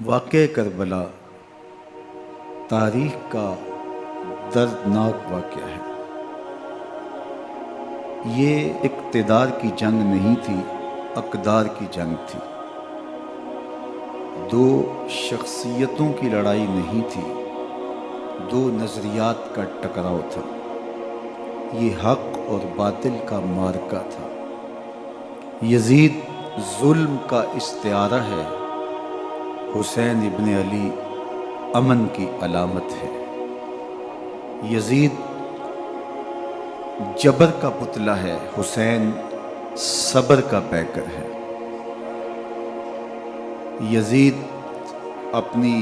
واقعہ کربلا تاریخ کا دردناک واقعہ ہے۔ یہ اقتدار کی جنگ نہیں تھی، اقدار کی جنگ تھی۔ دو شخصیتوں کی لڑائی نہیں تھی، دو نظریات کا ٹکراؤ تھا۔ یہ حق اور باطل کا معرکہ تھا۔ یزید ظلم کا استعارہ ہے، حسین ابن علی امن کی علامت ہے۔ یزید جبر کا پتلا ہے، حسین صبر کا پیکر ہے۔ یزید اپنی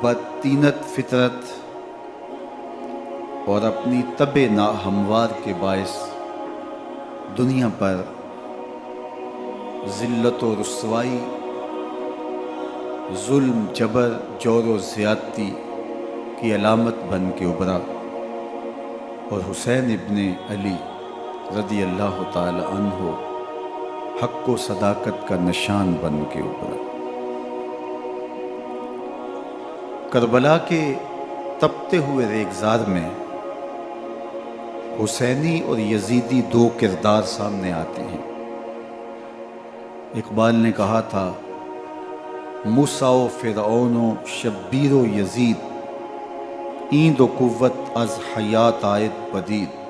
بدطینت فطرت اور اپنی طبع ناہموار کے باعث دنیا پر ذلت و رسوائی، ظلم، جبر، جور و زیادتی کی علامت بن کے ابھرا، اور حسین ابن علی رضی اللہ تعالی عنہ حق و صداقت کا نشان بن کے ابھرا۔ کربلا کے تپتے ہوئے ریگزار میں حسینی اور یزیدی دو کردار سامنے آتے ہیں۔ اقبال نے کہا تھا، موسیٰ و فرعون و شبیر و یزید، ایند و قوت از حیات آید پدید،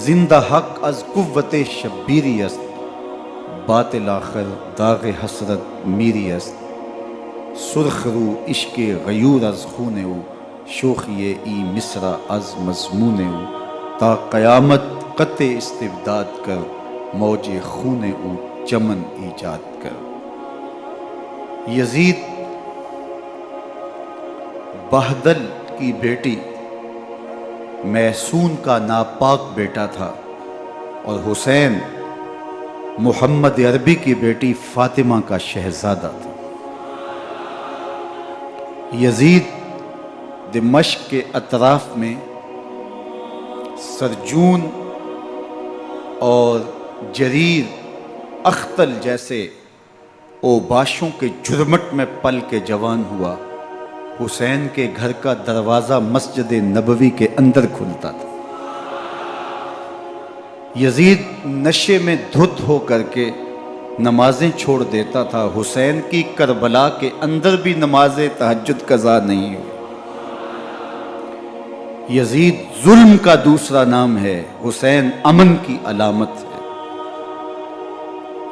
زندہ حق از قوت شبیری است، باطل آخر داغ حسرت میری است، سرخ رو عشق غیور از خون او، شوخی ای مصر از مضمون او، تا قیامت قطع استبداد کر، موج خون او چمن ایجاد کر۔ یزید بہدل کی بیٹی محسون کا ناپاک بیٹا تھا، اور حسین محمد عربی کی بیٹی فاطمہ کا شہزادہ تھا۔ یزید دمشق کے اطراف میں سرجون اور جریر، اختل جیسے اوباشوں کے جھرمٹ میں پل کے جوان ہوا۔ حسین کے گھر کا دروازہ مسجد نبوی کے اندر کھلتا تھا۔ یزید نشے میں دھت ہو کر کے نمازیں چھوڑ دیتا تھا۔ حسین کی کربلا کے اندر بھی نماز تہجد قضا نہیں ہوئی۔ یزید ظلم کا دوسرا نام ہے، حسین امن کی علامت ہے۔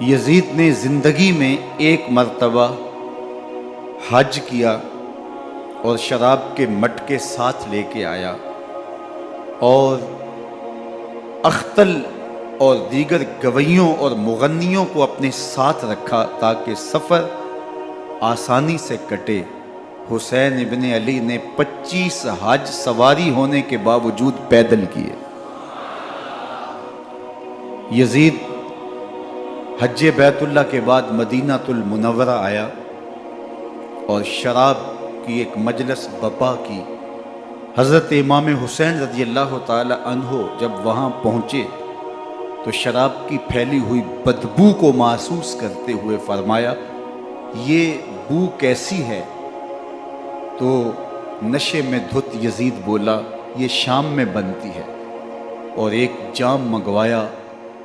یزید نے زندگی میں ایک مرتبہ حج کیا اور شراب کے مٹکے ساتھ لے کے آیا، اور اختل اور دیگر گویوں اور مغنیوں کو اپنے ساتھ رکھا تاکہ سفر آسانی سے کٹے۔ حسین ابن علی نے 25 حج سواری ہونے کے باوجود پیدل کیے۔ یزید حج بیت اللہ کے بعد مدینہ المنورہ آیا اور شراب کی ایک مجلس بپا کی۔ حضرت امام حسین رضی اللہ تعالی عنہ جب وہاں پہنچے تو شراب کی پھیلی ہوئی بدبو کو محسوس کرتے ہوئے فرمایا، یہ بو کیسی ہے؟ تو نشے میں دھت یزید بولا، یہ شام میں بنتی ہے، اور ایک جام منگوایا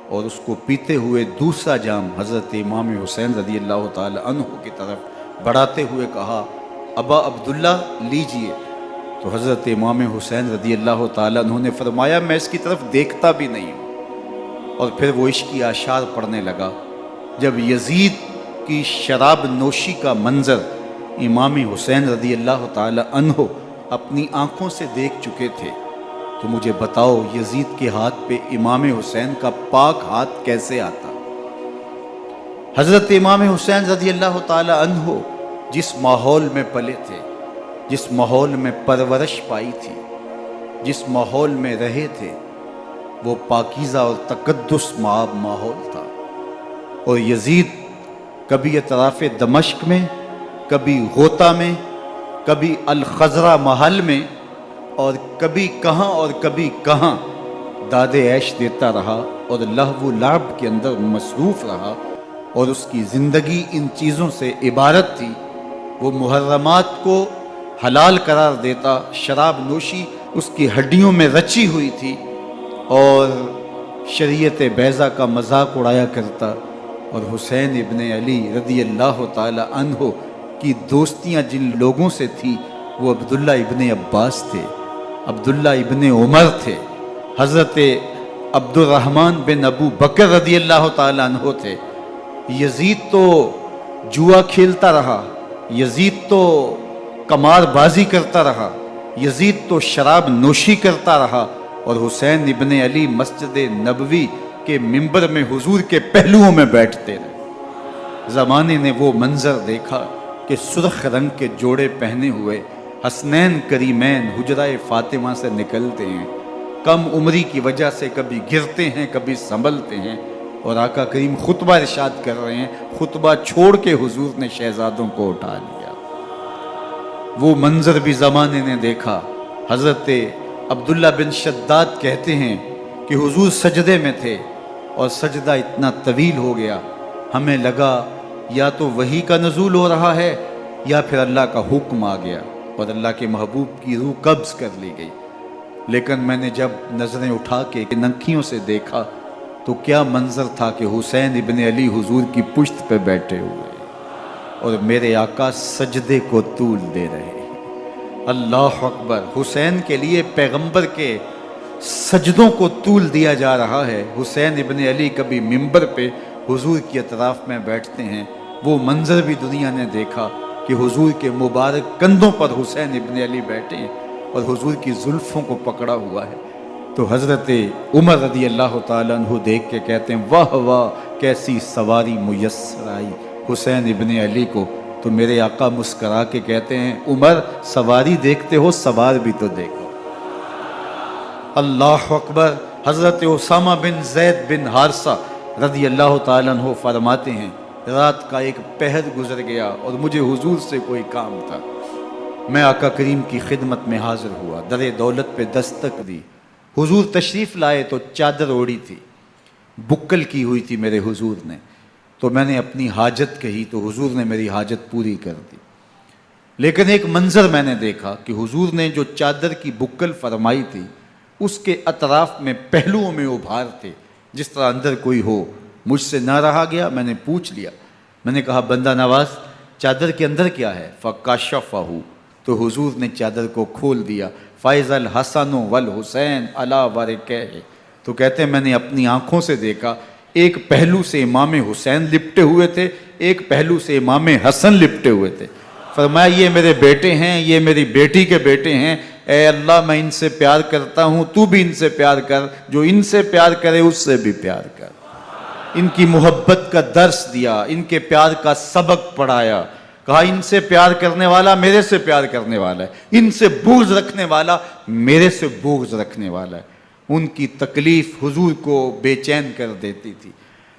اور اس کو پیتے ہوئے دوسرا جام حضرت امام حسین رضی اللہ تعالی عنہ کی طرف بڑھاتے ہوئے کہا، ابا عبداللہ لیجئے۔ تو حضرت امام حسین رضی اللہ تعالی عنہ نے فرمایا، میں اس کی طرف دیکھتا بھی نہیں ہوں، اور پھر وہ عشقی اشعار پڑھنے لگا۔ جب یزید کی شراب نوشی کا منظر امام حسین رضی اللہ تعالی عنہ اپنی آنکھوں سے دیکھ چکے تھے، تو مجھے بتاؤ یزید کے ہاتھ پہ امام حسین کا پاک ہاتھ کیسے آتا؟ حضرت امام حسین رضی اللہ تعالی عنہ جس ماحول میں پلے تھے، جس ماحول میں پرورش پائی تھی، جس ماحول میں رہے تھے، وہ پاکیزہ اور تقدس مآب ماحول تھا۔ اور یزید کبھی اطراف دمشق میں، کبھی غوطہ میں، کبھی الخضرہ محل میں، اور کبھی کہاں اور کبھی کہاں داد عیش دیتا رہا اور لہو و لعب کے اندر مصروف رہا، اور اس کی زندگی ان چیزوں سے عبارت تھی۔ وہ محرمات کو حلال قرار دیتا، شراب نوشی اس کی ہڈیوں میں رچی ہوئی تھی، اور شریعت بیضا کا مذاق اڑایا کرتا۔ اور حسین ابن علی رضی اللہ تعالی عنہ کی دوستیاں جن لوگوں سے تھی وہ عبداللہ ابن عباس تھے، عبداللہ ابن عمر تھے، حضرت عبد الرحمن بن ابو بکر رضی اللہ تعالی عنہ تھے۔ یزید تو جوا کھیلتا رہا، یزید تو قمار بازی کرتا رہا، یزید تو شراب نوشی کرتا رہا، اور حسین ابن علی مسجد نبوی کے منبر میں حضور کے پہلوؤں میں بیٹھتے رہے۔ زمانے نے وہ منظر دیکھا کہ سرخ رنگ کے جوڑے پہنے ہوئے حسنین کریمین حجرہ فاطمہ سے نکلتے ہیں، کم عمری کی وجہ سے کبھی گرتے ہیں کبھی سنبھلتے ہیں، اور آقا کریم خطبہ ارشاد کر رہے ہیں، خطبہ چھوڑ کے حضور نے شہزادوں کو اٹھا لیا۔ وہ منظر بھی زمانے نے دیکھا۔ حضرت عبداللہ بن شداد کہتے ہیں کہ حضور سجدے میں تھے اور سجدہ اتنا طویل ہو گیا، ہمیں لگا یا تو وحی کا نزول ہو رہا ہے یا پھر اللہ کا حکم آ گیا اور اللہ کے محبوب کی روح قبض کر لی گئی۔ لیکن میں نے جب نظریں اٹھا کے ننکیوں سے دیکھا تو کیا منظر تھا کہ حسین ابن علی حضور کی پشت پہ بیٹھے ہوئے اور میرے آقا سجدے کو طول دے رہے ہیں۔ اللہ اکبر! حسین کے لیے پیغمبر کے سجدوں کو طول دیا جا رہا ہے۔ حسین ابن علی کبھی منبر پہ حضور کی اطراف میں بیٹھتے ہیں۔ وہ منظر بھی دنیا نے دیکھا کہ حضور کے مبارک کندھوں پر حسین ابن علی بیٹھے ہیں اور حضور کی زلفوں کو پکڑا ہوا ہے۔ تو حضرت عمر رضی اللہ تعالیٰ عنہ دیکھ کے کہتے ہیں واہ واہ کیسی سواری میسر آئی حسین ابن علی کو۔ تو میرے آقا مسکرا کے کہتے ہیں عمر سواری دیکھتے ہو سوار بھی تو دیکھو۔ اللہ اکبر! حضرت اسامہ بن زید بن حارثہ رضی اللہ تعالیٰ عنہ فرماتے ہیں رات کا ایک پہر گزر گیا اور مجھے حضور سے کوئی کام تھا۔ میں آقا کریم کی خدمت میں حاضر ہوا، در دولت پہ دستک دی۔ حضور تشریف لائے تو چادر اوڑی تھی، بکل کی ہوئی تھی میرے حضور نے، تو میں نے اپنی حاجت کہی تو حضور نے میری حاجت پوری کر دی۔ لیکن ایک منظر میں نے دیکھا کہ حضور نے جو چادر کی بکل فرمائی تھی اس کے اطراف میں پہلوؤں میں ابھار تھے، جس طرح اندر کوئی ہو۔ مجھ سے نہ رہا گیا، میں نے پوچھ لیا، میں نے کہا بندہ نواز چادر کے اندر کیا ہے؟ فَكَشَفَهُ، تو حضور نے چادر کو کھول دیا۔ فَإِذَا الْحَسَنُ وَالْحُسَيْنُ عَلَىٰ وَرِكَيْهِ، تو کہتے ہیں میں نے اپنی آنکھوں سے دیکھا ایک پہلو سے امام حسین لپٹے ہوئے تھے، ایک پہلو سے امام حسن لپٹے ہوئے تھے۔ فرمایا یہ میرے بیٹے ہیں، یہ میری بیٹی کے بیٹے ہیں، اے اللہ میں ان سے پیار کرتا ہوں، تو بھی ان سے پیار کر، جو ان سے پیار کرے اس سے بھی پیار کر۔ ان کی محبت کا درس دیا، ان کے پیار کا سبق پڑھایا، کہا ان سے پیار کرنے والا میرے سے پیار کرنے والا ہے، ان سے بغض رکھنے والا میرے سے بغض رکھنے والا ہے۔ ان کی تکلیف حضور کو بے چین کر دیتی تھی۔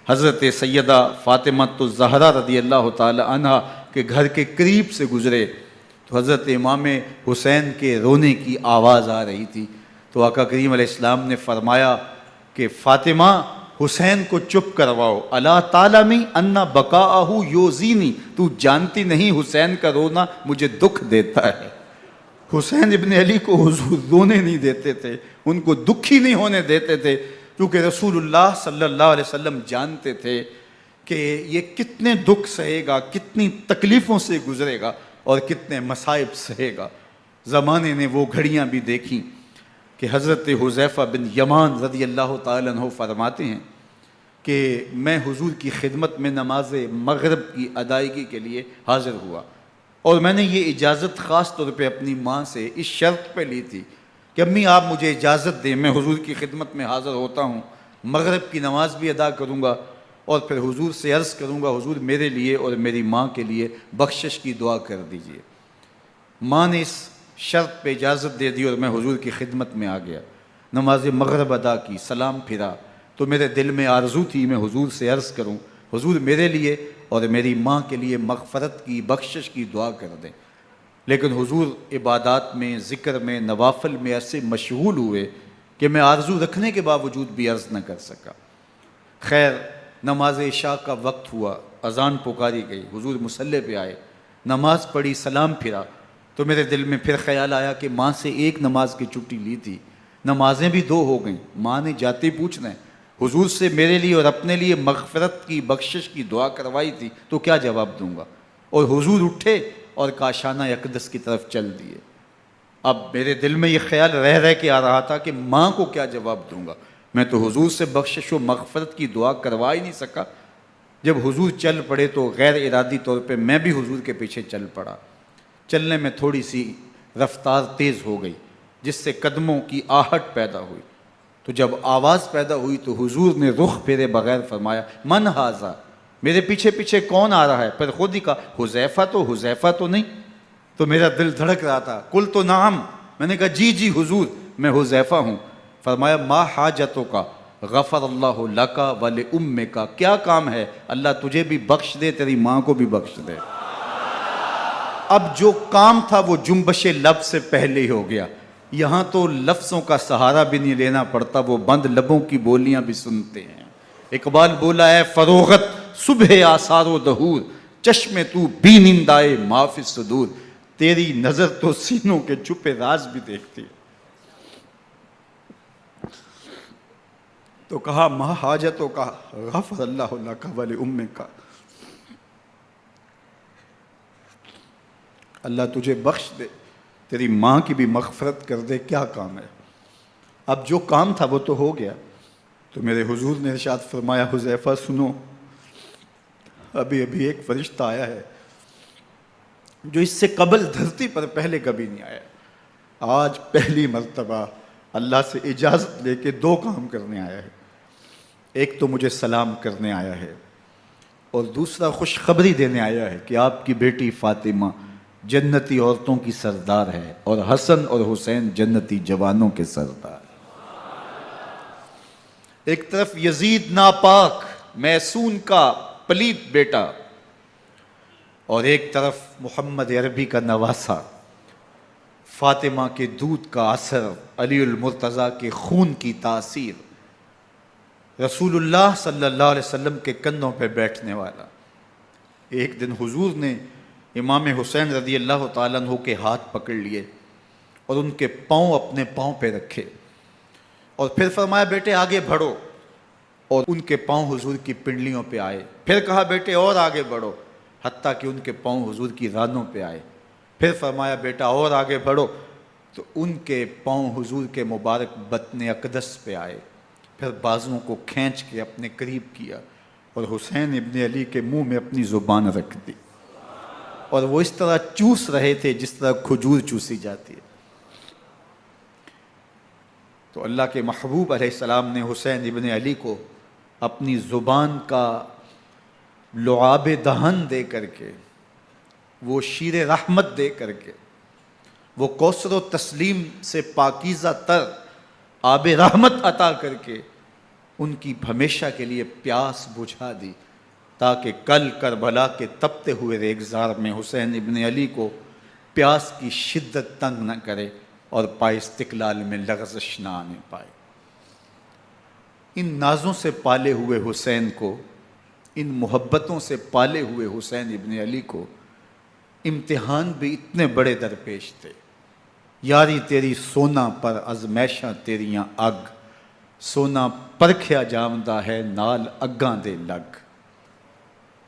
حضرت سیدہ فاطمہ الزہرا رضی اللہ تعالی عنہ کے گھر کے قریب سے گزرے تو حضرت امام حسین کے رونے کی آواز آ رہی تھی، تو آقا کریم علیہ السلام نے فرمایا کہ فاطمہ حسین کو چپ کرواؤ، اللہ تعالیٰ ان بقاءہ یوزینی، تو جانتی نہیں حسین کا رونا مجھے دکھ دیتا ہے۔ حسین ابن علی کو حضور رونے نہیں دیتے تھے، ان کو دکھی نہیں ہونے دیتے تھے، کیونکہ رسول اللہ صلی اللہ علیہ وسلم جانتے تھے کہ یہ کتنے دکھ سہے گا، کتنی تکلیفوں سے گزرے گا اور کتنے مصائب سہے گا۔ زمانے نے وہ گھڑیاں بھی دیکھیں کہ حضرت حذیفہ بن یمان رضی اللہ تعالیٰ عنہ فرماتے ہیں کہ میں حضور کی خدمت میں نماز مغرب کی ادائیگی کے لیے حاضر ہوا، اور میں نے یہ اجازت خاص طور پہ اپنی ماں سے اس شرط پہ لی تھی کہ امی آپ مجھے اجازت دیں، میں حضور کی خدمت میں حاضر ہوتا ہوں، مغرب کی نماز بھی ادا کروں گا اور پھر حضور سے عرض کروں گا حضور میرے لیے اور میری ماں کے لیے بخشش کی دعا کر دیجئے۔ ماں نے اس شرط پہ اجازت دے دی اور میں حضور کی خدمت میں آ گیا، نماز مغرب ادا کی، سلام پھرا تو میرے دل میں آرزو تھی میں حضور سے عرض کروں حضور میرے لیے اور میری ماں کے لیے مغفرت کی بخشش کی دعا کر دیں، لیکن حضور عبادات میں ذکر میں نوافل میں ایسے مشغول ہوئے کہ میں آرزو رکھنے کے باوجود بھی عرض نہ کر سکا۔ خیر نماز عشاء کا وقت ہوا، اذان پکاری گئی، حضور مصلی پہ آئے، نماز پڑھی، سلام پھرا، تو میرے دل میں پھر خیال آیا کہ ماں سے ایک نماز کی چھٹی لی تھی، نمازیں بھی 2 ہو گئیں، ماں نے جاتے پوچھنا ہے حضور سے میرے لیے اور اپنے لیے مغفرت کی بخشش کی دعا کروائی تھی تو کیا جواب دوں گا؟ اور حضور اٹھے اور کاشانہ اقدس کی طرف چل دیے۔ اب میرے دل میں یہ خیال رہ کے آ رہا تھا کہ ماں کو کیا جواب دوں گا؟ میں تو حضور سے بخشش و مغفرت کی دعا کروا ہی نہیں سکا۔ جب حضور چل پڑے تو غیر ارادی طور پہ میں بھی حضور کے پیچھے چل پڑا۔ چلنے میں تھوڑی سی رفتار تیز ہو گئی جس سے قدموں کی آہٹ پیدا ہوئی، تو جب آواز پیدا ہوئی تو حضور نے رخ پھیرے بغیر فرمایا من ھذا، میرے پیچھے پیچھے کون آ رہا ہے؟ پھر خود ہی کہا حذیفہ تو نہیں؟ تو میرا دل دھڑک رہا تھا، قلت نعم، میں نے کہا جی جی حضور میں حذیفہ ہوں۔ فرمایا ما حاجتوں کا غفر اللہ لک ولامک، کیا کام ہے؟ اللہ تجھے بھی بخش دے، تیری ماں کو بھی بخش دے۔ اب جو کام تھا وہ جنبش لب سے پہلے ہی ہو گیا، یہاں تو لفظوں کا سہارا بھی نہیں لینا پڑتا، وہ بند لبوں کی بولیاں بھی سنتے ہیں۔ اقبال بولا ہے فروغت صبح آثار و دہور، چشم تو بی نندائے ما فی الصدور، تیری نظر تو سینوں کے چھپے راز بھی دیکھتی ہے۔ تو کہا ما حاجتوں کا غفر اللہ لک ولامک، اللہ تجھے بخش دے، تیری ماں کی بھی مغفرت کر دے، کیا کام ہے؟ اب جو کام تھا وہ تو ہو گیا۔ تو میرے حضور نے ارشاد فرمایا حذیفہ سنو، ابھی ایک فرشتہ آیا ہے جو اس سے قبل دھرتی پر پہلے کبھی نہیں آیا، آج پہلی مرتبہ اللہ سے اجازت لے کے 2 کام کرنے آیا ہے۔ ایک تو مجھے سلام کرنے آیا ہے اور دوسرا خوشخبری دینے آیا ہے کہ آپ کی بیٹی فاطمہ جنتی عورتوں کی سردار ہے اور حسن اور حسین جنتی جوانوں کے سردار۔ ایک طرف یزید ناپاک میسون کا پلید بیٹا اور ایک طرف محمد عربی کا نواسا، فاطمہ کے دودھ کا اثر، علی المرتضیٰ کے خون کی تاثیر، رسول اللہ صلی اللہ علیہ وسلم کے کندھوں پہ بیٹھنے والا۔ ایک دن حضور نے امام حسین رضی اللہ تعالیٰ عنہ کے ہاتھ پکڑ لیے اور ان کے پاؤں اپنے پاؤں پہ رکھے اور پھر فرمایا بیٹے آگے بڑھو، اور ان کے پاؤں حضور کی پنڈلیوں پہ آئے۔ پھر کہا بیٹے اور آگے بڑھو، حتیٰ کہ ان کے پاؤں حضور کی رانوں پہ آئے۔ پھر فرمایا بیٹا اور آگے بڑھو، تو ان کے پاؤں حضور کے مبارک بطن اقدس پہ آئے۔ پھر بازوؤں کو کھینچ کے اپنے قریب کیا اور حسین ابن علی کے منہ میں اپنی زبان رکھ دی، اور وہ اس طرح چوس رہے تھے جس طرح کھجور چوسی جاتی ہے۔ تو اللہ کے محبوب علیہ السلام نے حسین ابن علی کو اپنی زبان کا لعاب دہن دے کر کے، وہ شیر رحمت دے کر کے، وہ کوثر و تسلیم سے پاکیزہ تر آب رحمت عطا کر کے ان کی ہمیشہ کے لیے پیاس بجھا دی، تاکہ کل کربلا کے تپتے ہوئے ریگزار میں حسین ابن علی کو پیاس کی شدت تنگ نہ کرے اور پائے استقلال میں لغزش نہ آنے پائے۔ ان نازوں سے پالے ہوئے حسین کو، ان محبتوں سے پالے ہوئے حسین ابن علی کو امتحان بھی اتنے بڑے درپیش تھے۔ یاری تیری سونا پر ازمیشاں تیریاں اگ، سونا پرکھیا جامدہ ہے نال اگاں دے لگ۔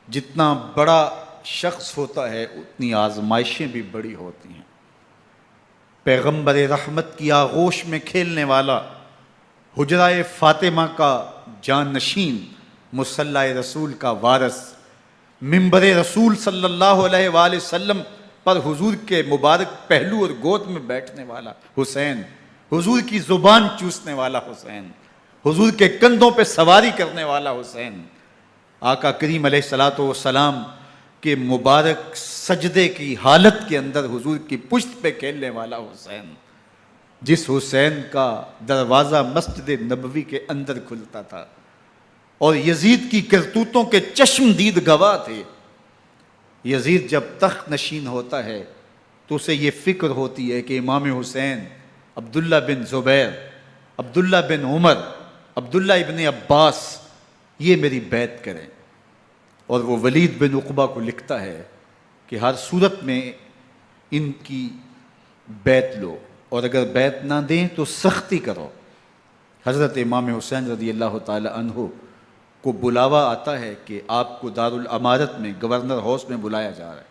جتنا بڑا شخص ہوتا ہے اتنی آزمائشیں بھی بڑی ہوتی ہیں۔ پیغمبر رحمت کی آغوش میں کھیلنے والا، حجرہ فاطمہ کا جانشین، مصلی رسول کا وارث، منبر رسول صلی اللہ علیہ وآلہ وسلم پر حضور کے مبارک پہلو اور گود میں بیٹھنے والا حسین، حضور کی زبان چوسنے والا حسین، حضور کے کندھوں پہ سواری کرنے والا حسین، آقا کریم علیہ الصلوۃ والسلام کے مبارک سجدے کی حالت کے اندر حضور کی پشت پہ کھیلنے والا حسین، جس حسین کا دروازہ مسجد نبوی کے اندر کھلتا تھا اور یزید کی کرتوتوں کے چشم دید گواہ تھے۔ یزید جب تخت نشین ہوتا ہے تو اسے یہ فکر ہوتی ہے کہ امام حسین، عبداللہ بن زبیر، عبداللہ بن عمر، عبداللہ ابن عباس یہ میری بیعت کریں۔ اور وہ ولید بن عقبہ کو لکھتا ہے کہ ہر صورت میں ان کی بیعت لو، اور اگر بیعت نہ دیں تو سختی کرو۔ حضرت امام حسین رضی اللہ تعالی عنہ کو بلاوا آتا ہے کہ آپ کو دارالامارت میں گورنر ہاؤس میں بلایا جا رہا ہے،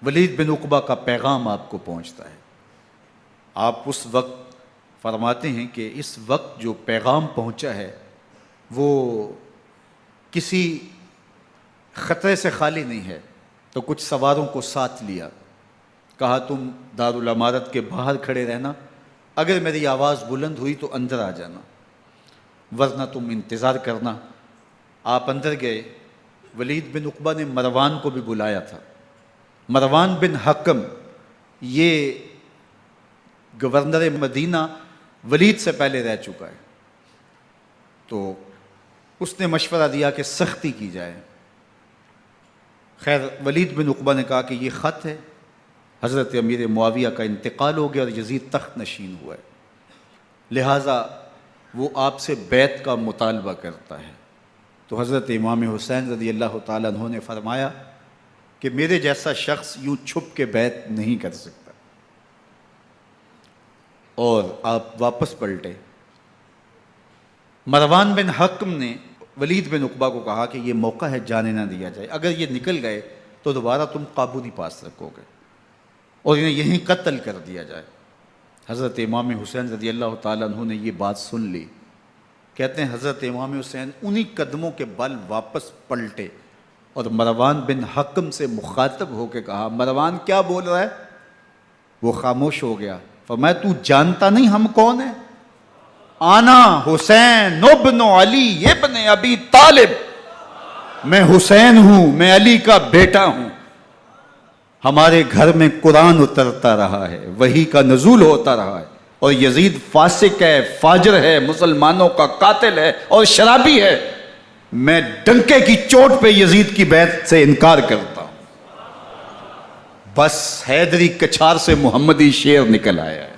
ولید بن عقبہ کا پیغام آپ کو پہنچتا ہے۔ آپ اس وقت فرماتے ہیں کہ اس وقت جو پیغام پہنچا ہے وہ کسی خطرے سے خالی نہیں ہے، تو کچھ سواروں کو ساتھ لیا، کہا تم دارالامارت کے باہر کھڑے رہنا، اگر میری آواز بلند ہوئی تو اندر آ جانا، ورنہ تم انتظار کرنا۔ آپ اندر گئے۔ ولید بن عقبہ نے مروان کو بھی بلایا تھا۔ مروان بن حکم یہ گورنر مدینہ ولید سے پہلے رہ چکا ہے، تو اس نے مشورہ دیا کہ سختی کی جائے۔ خیر ولید بن عقبہ نے کہا کہ یہ خط ہے، حضرت امیر معاویہ کا انتقال ہو گیا اور یزید تخت نشین ہوا ہے، لہٰذا وہ آپ سے بیعت کا مطالبہ کرتا ہے۔ تو حضرت امام حسین رضی اللہ تعالیٰ عنہ نے فرمایا کہ میرے جیسا شخص یوں چھپ کے بیعت نہیں کر سکتا، اور آپ واپس پلٹے۔ مروان بن حکم نے ولید بن عقبہ کو کہا کہ یہ موقع ہے جانے نہ دیا جائے، اگر یہ نکل گئے تو دوبارہ تم قابو نہیں پا سکو گے، اور انہیں یہیں قتل کر دیا جائے۔ حضرت امام حسین رضی اللہ تعالیٰ عنہ نے یہ بات سن لی۔ کہتے ہیں حضرت امام حسین انہی قدموں کے بل واپس پلٹے اور مروان بن حکم سے مخاطب ہو کے کہا، مروان کیا بول رہا ہے؟ وہ خاموش ہو گیا۔ فرمایا تو جانتا نہیں ہم کون ہیں؟ آنا حسین ابن علی ابن ابی طالب، میں حسین ہوں، میں علی کا بیٹا ہوں، ہمارے گھر میں قرآن اترتا رہا ہے، وحی کا نزول ہوتا رہا ہے، اور یزید فاسق ہے، فاجر ہے، مسلمانوں کا قاتل ہے اور شرابی ہے، میں ڈنکے کی چوٹ پہ یزید کی بیعت سے انکار کرتا ہوں۔ بس حیدری کچھار سے محمدی شیر نکل آیا ہے۔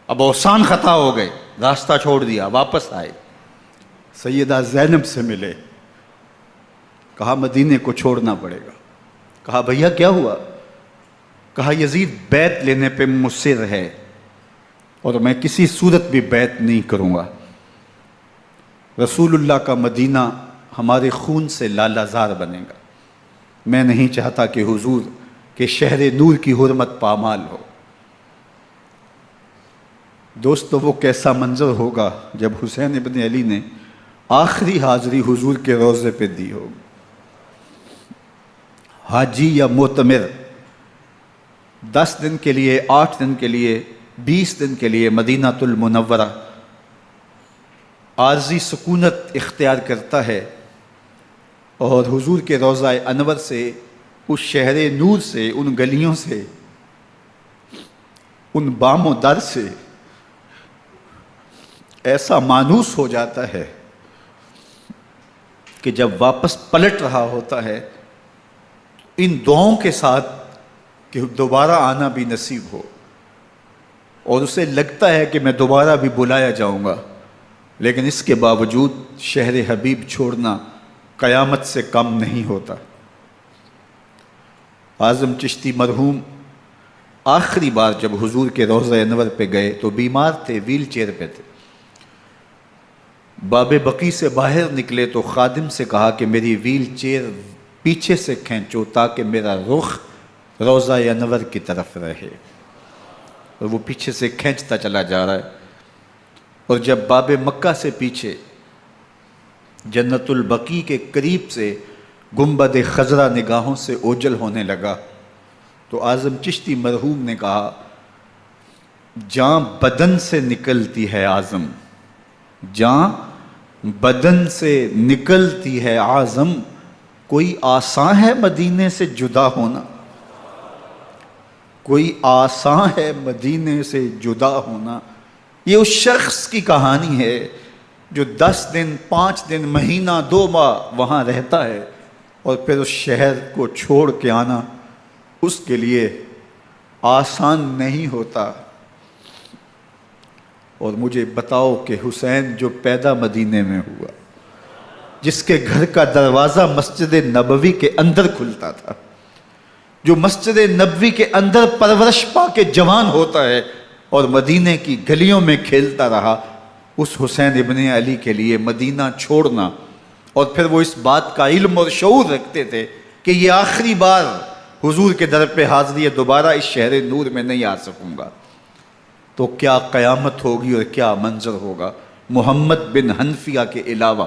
اب اوسان خطا ہو گئے، راستہ چھوڑ دیا، واپس آئے، سیدہ زینب سے ملے، کہا مدینے کو چھوڑنا پڑے گا۔ کہا بھیا کیا ہوا؟ کہا یزید بیعت لینے پہ مصر ہے اور میں کسی صورت بھی بیعت نہیں کروں گا۔ رسول اللہ کا مدینہ ہمارے خون سے لالہ زار بنے گا، میں نہیں چاہتا کہ حضور کے شہر نور کی حرمت پامال ہو۔ دوستو وہ کیسا منظر ہوگا جب حسین ابن علی نے آخری حاضری حضور کے روضے پہ دی ہو۔ حاجی یا معتمر 10 دن کے لیے، 8 دن کے لیے، 20 دن کے لیے مدینہ المنورہ عارضی سکونت اختیار کرتا ہے، اور حضور کے روضہ انور سے، اس شہر نور سے، ان گلیوں سے، ان بام و در سے ایسا مانوس ہو جاتا ہے کہ جب واپس پلٹ رہا ہوتا ہے ان دعاؤں کے ساتھ کہ دوبارہ آنا بھی نصیب ہو، اور اسے لگتا ہے کہ میں دوبارہ بھی بلایا جاؤں گا، لیکن اس کے باوجود شہر حبیب چھوڑنا قیامت سے کم نہیں ہوتا۔ اعظم چشتی مرحوم آخری بار جب حضور کے روضہ انور پہ گئے تو بیمار تھے، ویل چیئر پہ تھے۔ باب بقی سے باہر نکلے تو خادم سے کہا کہ میری ویل چیئر پیچھے سے کھینچو تاکہ میرا رخ روضہ انور کی طرف رہے، اور وہ پیچھے سے کھینچتا چلا جا رہا ہے، اور جب باب مکہ سے پیچھے جنت البقیع کے قریب سے گنبد خضرا نگاہوں سے اوجل ہونے لگا تو اعظم چشتی مرحوم نے کہا، جاں بدن سے نکلتی ہے اعظم، جاں بدن سے نکلتی ہے اعظم، کوئی آسان ہے مدینے سے جدا ہونا، کوئی آسان ہے مدینے سے جدا ہونا۔ یہ اس شخص کی کہانی ہے جو 10 دن، 5 دن، مہینہ، 2 ماہ وہاں رہتا ہے، اور پھر اس شہر کو چھوڑ کے آنا اس کے لیے آسان نہیں ہوتا۔ اور مجھے بتاؤ کہ حسین جو پیدا مدینے میں ہوا، جس کے گھر کا دروازہ مسجد نبوی کے اندر کھلتا تھا، جو مسجد نبوی کے اندر پرورش پا کے جوان ہوتا ہے اور مدینے کی گلیوں میں کھیلتا رہا، اس حسین ابن علی کے لیے مدینہ چھوڑنا، اور پھر وہ اس بات کا علم اور شعور رکھتے تھے کہ یہ آخری بار حضور کے در پہ حاضری ہے، دوبارہ اس شہر نور میں نہیں آ سکوں گا، تو کیا قیامت ہوگی اور کیا منظر ہوگا۔ محمد بن حنفیہ کے علاوہ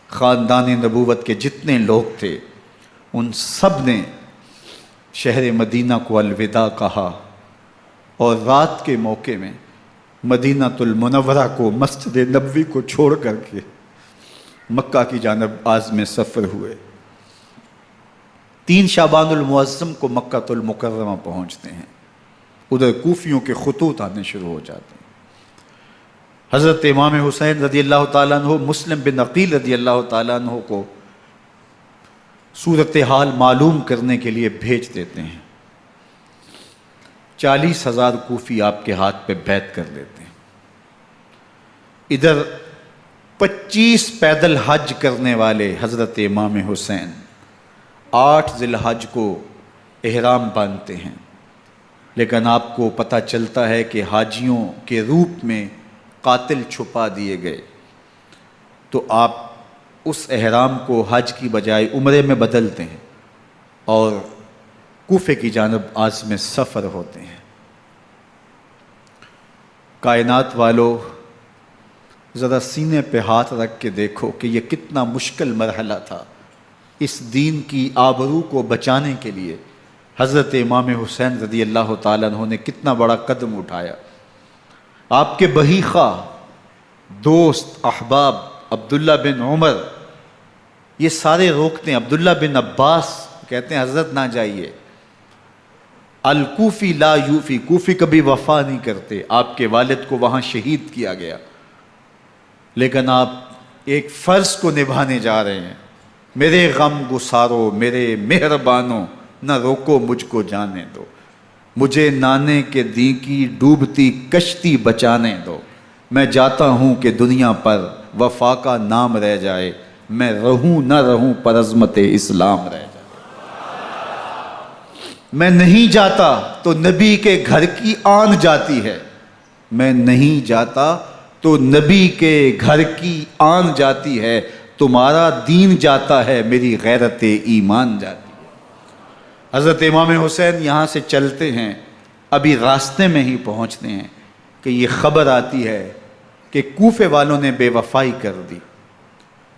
خاندان نبوت کے جتنے لوگ تھے ان سب نے شہر مدینہ کو الوداع کہا، اور رات کے موقع میں مدینہ المنورہ کو، مسجد نبوی کو چھوڑ کر کے مکہ کی جانب عازم سفر ہوئے۔ 3 شعبان المعظم کو مکہ المکرمہ پہنچتے ہیں، ادھر کوفیوں کے خطوط آنے شروع ہو جاتے ہیں۔ حضرت امام حسین رضی اللہ تعالیٰ عنہ مسلم بن عقیل رضی اللہ تعالیٰ عنہ کو صورتحال معلوم کرنے کے لیے بھیج دیتے ہیں۔ 40,000 کوفی آپ کے ہاتھ پہ بیعت کر لیتے ہیں۔ ادھر 25 پیدل حج کرنے والے حضرت امام حسین 8 ذی الحج کو احرام باندھتے ہیں، لیکن آپ کو پتہ چلتا ہے کہ حاجیوں کے روپ میں قاتل چھپا دیے گئے، تو آپ اس احرام کو حج کی بجائے عمرے میں بدلتے ہیں اور کوفے کی جانب عازم سفر ہوتے ہیں۔ کائنات والو، ذرا سینے پہ ہاتھ رکھ کے دیکھو کہ یہ کتنا مشکل مرحلہ تھا۔ اس دین کی آبرو کو بچانے کے لیے حضرت امام حسین رضی اللہ تعالیٰ عنہ نے کتنا بڑا قدم اٹھایا۔ آپ کے بہیخہ، دوست، احباب عبداللہ بن عمر یہ سارے روکتے ہیں، عبداللہ بن عباس کہتے ہیں حضرت نہ جائیے، الکوفی لا یوفی، کوفی کبھی وفا نہیں کرتے، آپ کے والد کو وہاں شہید کیا گیا، لیکن آپ ایک فرض کو نبھانے جا رہے ہیں۔ میرے غم گسارو، میرے مہربانوں، نہ روکو مجھ کو جانے دو، مجھے نانے کے دی کی ڈوبتی کشتی بچانے دو، میں جاتا ہوں کہ دنیا پر وفا کا نام رہ جائے، میں رہوں نہ رہوں پر عظمت اسلام رہ جائے۔ میں نہیں جاتا تو نبی کے گھر کی آن جاتی ہے، میں نہیں جاتا تو نبی کے گھر کی آن جاتی ہے، تمہارا دین جاتا ہے، میری غیرت ایمان جاتی ہے۔ حضرت امام حسین یہاں سے چلتے ہیں، ابھی راستے میں ہی پہنچتے ہیں کہ یہ خبر آتی ہے کہ کوفے والوں نے بے وفائی کر دی،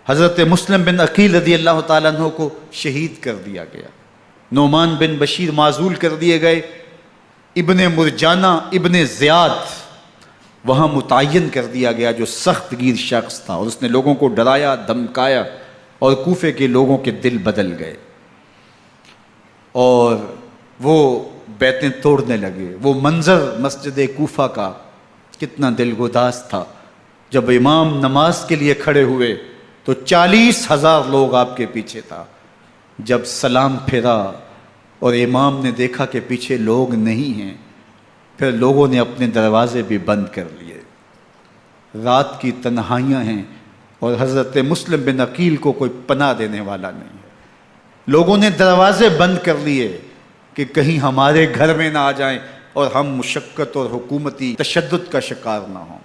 حضرت مسلم بن عقیل رضی اللہ تعالیٰ عنہ کو شہید کر دیا گیا، نعمان بن بشیر معزول کر دیے گئے، ابن مرجانہ ابن زیاد وہاں متعین کر دیا گیا جو سخت گیر شخص تھا، اور اس نے لوگوں کو ڈرایا دھمکایا، اور کوفے کے لوگوں کے دل بدل گئے اور وہ بیتیں توڑنے لگے۔ وہ منظر مسجد کوفہ کا کتنا دلگداز تھا، جب امام نماز کے لیے کھڑے ہوئے تو 40,000 لوگ آپ کے پیچھے تھا، جب سلام پھیرا اور امام نے دیکھا کہ پیچھے لوگ نہیں ہیں، پھر لوگوں نے اپنے دروازے بھی بند کر لیے۔ رات کی تنہائیاں ہیں اور حضرت مسلم بن عقیل کو کوئی پناہ دینے والا نہیں ہے، لوگوں نے دروازے بند کر لیے کہ کہیں ہمارے گھر میں نہ آ جائیں اور ہم مشقت اور حکومتی تشدد کا شکار نہ ہوں۔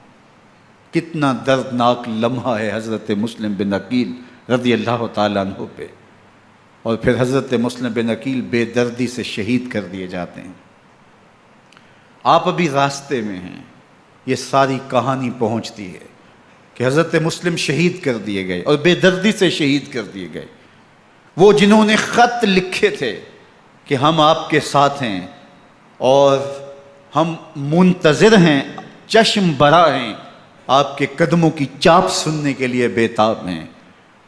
کتنا دردناک لمحہ ہے حضرت مسلم بن عقیل رضی اللہ تعالیٰ عنہ پہ، اور پھر حضرت مسلم بن عقیل بے دردی سے شہید کر دیے جاتے ہیں۔ آپ ابھی راستے میں ہیں، یہ ساری کہانی پہنچتی ہے کہ حضرت مسلم شہید کر دیے گئے اور بے دردی سے شہید کر دیے گئے۔ وہ جنہوں نے خط لکھے تھے کہ ہم آپ کے ساتھ ہیں اور ہم منتظر ہیں، چشم برا ہیں، آپ کے قدموں کی چاپ سننے کے لیے بےتاب ہیں،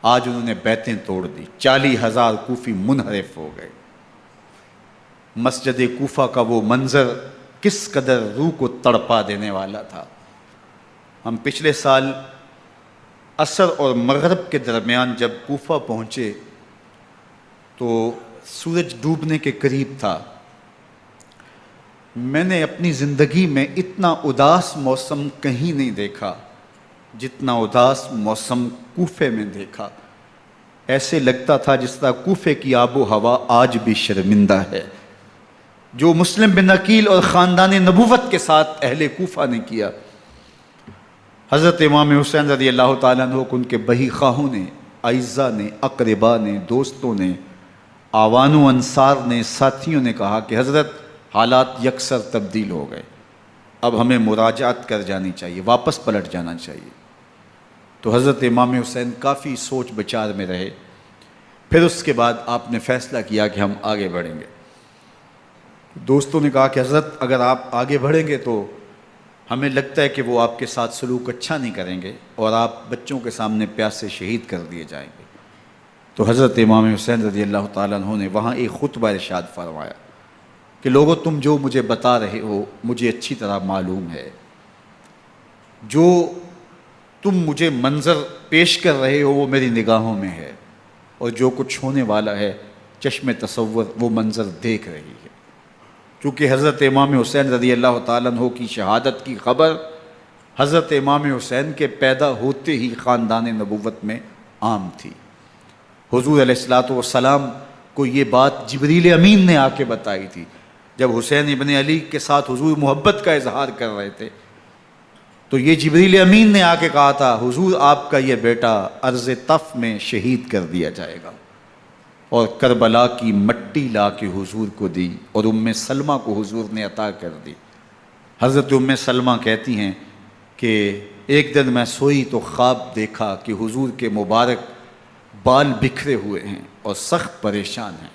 آج انہوں نے بیتیں توڑ دی، 40,000 کوفی منحرف ہو گئے۔ مسجد کوفہ کا وہ منظر کس قدر روح کو تڑپا دینے والا تھا۔ ہم پچھلے سال عصر اور مغرب کے درمیان جب کوفہ پہنچے تو سورج ڈوبنے کے قریب تھا۔ میں نے اپنی زندگی میں اتنا اداس موسم کہیں نہیں دیکھا جتنا اداس موسم کوفے میں دیکھا۔ ایسے لگتا تھا جس طرح کوفے کی آب و ہوا آج بھی شرمندہ ہے۔ جو مسلم بن عقیل اور خاندان نبوت کے ساتھ اہل کوفہ نے کیا، حضرت امام حسین رضی اللہ تعالیٰ عنہ کو ان کے بہی خواہوں نے، اعزاء نے، اقربا نے، دوستوں نے، آوان و انصار نے، ساتھیوں نے کہا کہ حضرت حالات یکسر تبدیل ہو گئے، اب ہمیں مراجعت کر جانی چاہیے، واپس پلٹ جانا چاہیے۔ تو حضرت امام حسین کافی سوچ بچار میں رہے، پھر اس کے بعد آپ نے فیصلہ کیا کہ ہم آگے بڑھیں گے۔ دوستوں نے کہا کہ حضرت اگر آپ آگے بڑھیں گے تو ہمیں لگتا ہے کہ وہ آپ کے ساتھ سلوک اچھا نہیں کریں گے اور آپ بچوں کے سامنے پیاسے شہید کر دیے جائیں گے۔ تو حضرت امام حسین رضی اللہ تعالیٰ عنہ نے وہاں ایک خطبہ ارشاد فرمایا کہ لوگو تم جو مجھے بتا رہے ہو مجھے اچھی طرح معلوم ہے، جو تم مجھے منظر پیش کر رہے ہو وہ میری نگاہوں میں ہے، اور جو کچھ ہونے والا ہے چشم تصور وہ منظر دیکھ رہی ہے۔ کیونکہ حضرت امام حسین رضی اللہ تعالیٰ عنہ کی شہادت کی خبر حضرت امام حسین کے پیدا ہوتے ہی خاندان نبوت میں عام تھی۔ حضور علیہ الصلوۃ والسلام کو یہ بات جبریل امین نے آ کے بتائی تھی جب حسین ابن علی کے ساتھ حضور محبت کا اظہار کر رہے تھے، تو یہ جبریل امین نے آ کے کہا تھا حضور آپ کا یہ بیٹا ارض طف میں شہید کر دیا جائے گا، اور کربلا کی مٹی لا کے حضور کو دی اور ام سلمہ کو حضور نے عطا کر دی۔ حضرت ام سلمہ کہتی ہیں کہ ایک دن میں سوئی تو خواب دیکھا کہ حضور کے مبارک بال بکھرے ہوئے ہیں اور سخت پریشان ہیں،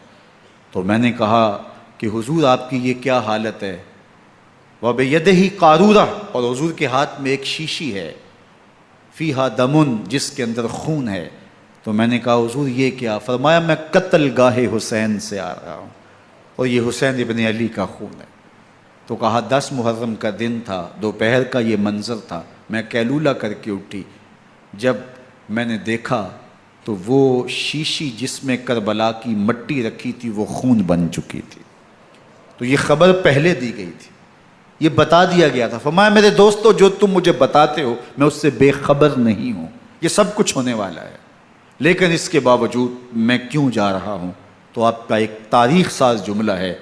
تو میں نے کہا کہ حضور آپ کی یہ کیا حالت ہے؟ وَبِيَدِهِ قَارُورَةٌ، اور حضور کے ہاتھ میں ایک شیشی ہے، فِيهَا دَمٌ، جس کے اندر خون ہے۔ تو میں نے کہا حضور یہ کیا؟ فرمایا میں قتل گاہ حسین سے آ رہا ہوں اور یہ حسین ابن علی کا خون ہے۔ تو کہا 10 محرم کا دن تھا، دوپہر کا یہ منظر تھا، میں قیلولہ کر کے اٹھی، جب میں نے دیکھا تو وہ شیشی جس میں کربلا کی مٹی رکھی تھی وہ خون بن چکی تھی۔ تو یہ خبر پہلے دی گئی تھی، یہ بتا دیا گیا تھا۔ فرمایا میرے دوستو جو تم مجھے بتاتے ہو میں اس سے بے خبر نہیں ہوں، یہ سب کچھ ہونے والا ہے، لیکن اس کے باوجود میں کیوں جا رہا ہوں؟ تو آپ کا ایک تاریخ ساز جملہ ہے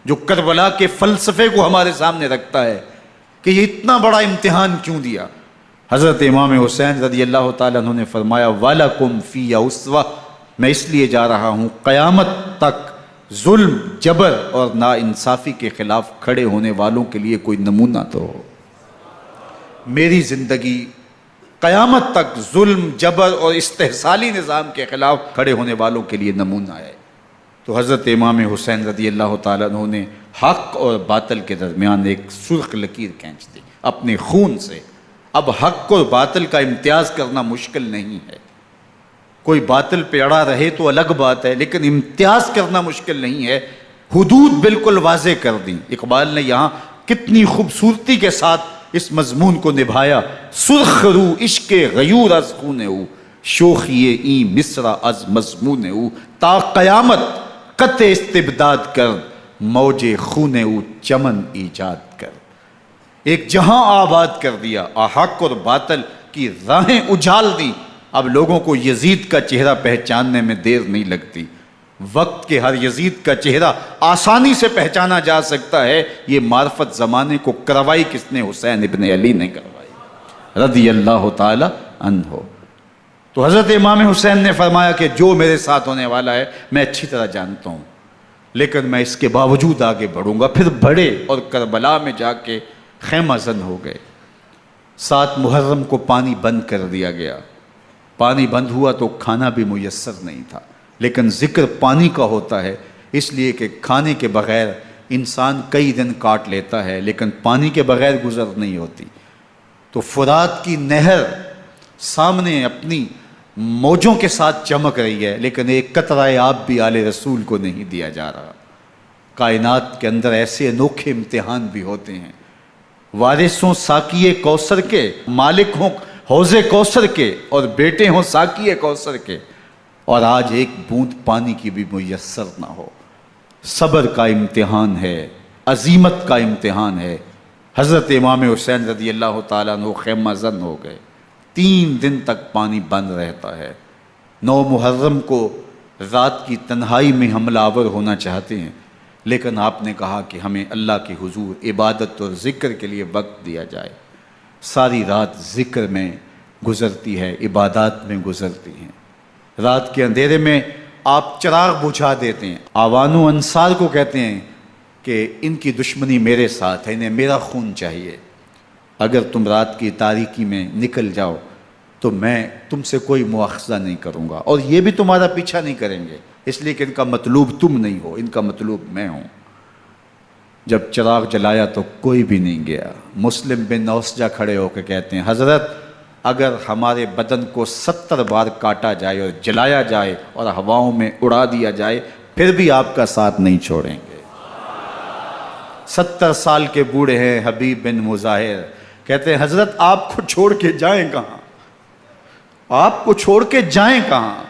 جو کربلا کے فلسفے کو ہمارے سامنے رکھتا ہے کہ یہ اتنا بڑا امتحان کیوں دیا۔ حضرت امام حسین رضی اللہ تعالیٰ عنہ نے فرمایا وَلَكُمْ فِيَّ أُسْوَةٌ، میں اس لیے جا رہا ہوں قیامت تک ظلم، جبر اور ناانصافی کے خلاف کھڑے ہونے والوں کے لیے کوئی نمونہ تو ہو۔ میری زندگی قیامت تک ظلم، جبر اور استحصالی نظام کے خلاف کھڑے ہونے والوں کے لیے نمونہ ہے۔ تو حضرت امام حسین رضی اللہ تعالیٰ عنہ نے حق اور باطل کے درمیان ایک سرخ لکیر کھینچ دی اپنے خون سے۔ اب حق اور باطل کا امتیاز کرنا مشکل نہیں ہے، کوئی باطل پہ اڑا رہے تو الگ بات ہے، لیکن امتیاز کرنا مشکل نہیں ہے۔ حدود بالکل واضح کر دیں۔ اقبال نے یہاں کتنی خوبصورتی کے ساتھ اس مضمون کو نبھایا۔ سرخ رو عشق غیور از خون او، شوخی این مصرع از مضمون او، تا قیامت قطع استبداد کر، موج خون او چمن ایجاد کر۔ ایک جہاں آباد کر دیا، حق اور باطل کی راہیں اجال دی۔ اب لوگوں کو یزید کا چہرہ پہچاننے میں دیر نہیں لگتی، وقت کے ہر یزید کا چہرہ آسانی سے پہچانا جا سکتا ہے۔ یہ معرفت زمانے کو کروائی کس نے؟ حسین ابن علی نے کروائی رضی اللہ تعالی عنہ۔ تو حضرت امام حسین نے فرمایا کہ جو میرے ساتھ ہونے والا ہے میں اچھی طرح جانتا ہوں، لیکن میں اس کے باوجود آگے بڑھوں گا۔ پھر بڑھے اور کربلا میں جا کے خیمہ زن ہو گئے۔ 7 محرم کو پانی بند کر دیا گیا۔ پانی بند ہوا تو کھانا بھی میسر نہیں تھا، لیکن ذکر پانی کا ہوتا ہے اس لیے کہ کھانے کے بغیر انسان کئی دن کاٹ لیتا ہے، لیکن پانی کے بغیر گزر نہیں ہوتی۔ تو فرات کی نہر سامنے اپنی موجوں کے ساتھ چمک رہی ہے، لیکن ایک قطرہ آب بھی آل رسول کو نہیں دیا جا رہا۔ کائنات کے اندر ایسے انوکھے امتحان بھی ہوتے ہیں۔ وارثوں ساقی کوثر کے، مالک ہوں حوض کوثر کے، اور بیٹے ہوں ساقی کوثر کے، اور آج ایک بوند پانی کی بھی میسر نہ ہو۔ صبر کا امتحان ہے، عزیمت کا امتحان ہے۔ حضرت امام حسین رضی اللہ تعالیٰ عنہ خیمہ زن ہو گئے۔ 3 دن تک پانی بند رہتا ہے۔ 9 محرم کو رات کی تنہائی میں حملہ آور ہونا چاہتے ہیں، لیکن آپ نے کہا کہ ہمیں اللہ کے حضور عبادت اور ذکر کے لیے وقت دیا جائے۔ ساری رات ذکر میں گزرتی ہے، عبادات میں گزرتی ہیں۔ رات کے اندھیرے میں آپ چراغ بجھا دیتے ہیں۔ آوان و انصار کو کہتے ہیں کہ ان کی دشمنی میرے ساتھ ہے، انہیں میرا خون چاہیے، اگر تم رات کی تاریکی میں نکل جاؤ تو میں تم سے کوئی مواخذہ نہیں کروں گا، اور یہ بھی تمہارا پیچھا نہیں کریں گے، اس لیے کہ ان کا مطلوب تم نہیں ہو، ان کا مطلوب میں ہوں۔ جب چراغ جلایا تو کوئی بھی نہیں گیا۔ مسلم بن نوسجہ کھڑے ہو کے کہتے ہیں حضرت اگر ہمارے بدن کو 70 بار کاٹا جائے اور جلایا جائے اور ہواؤں میں اڑا دیا جائے پھر بھی آپ کا ساتھ نہیں چھوڑیں گے۔ 70 سال کے بوڑھے ہیں حبیب بن مظاہر، کہتے ہیں حضرت آپ کو چھوڑ کے جائیں کہاں، آپ کو چھوڑ کے جائیں کہاں؟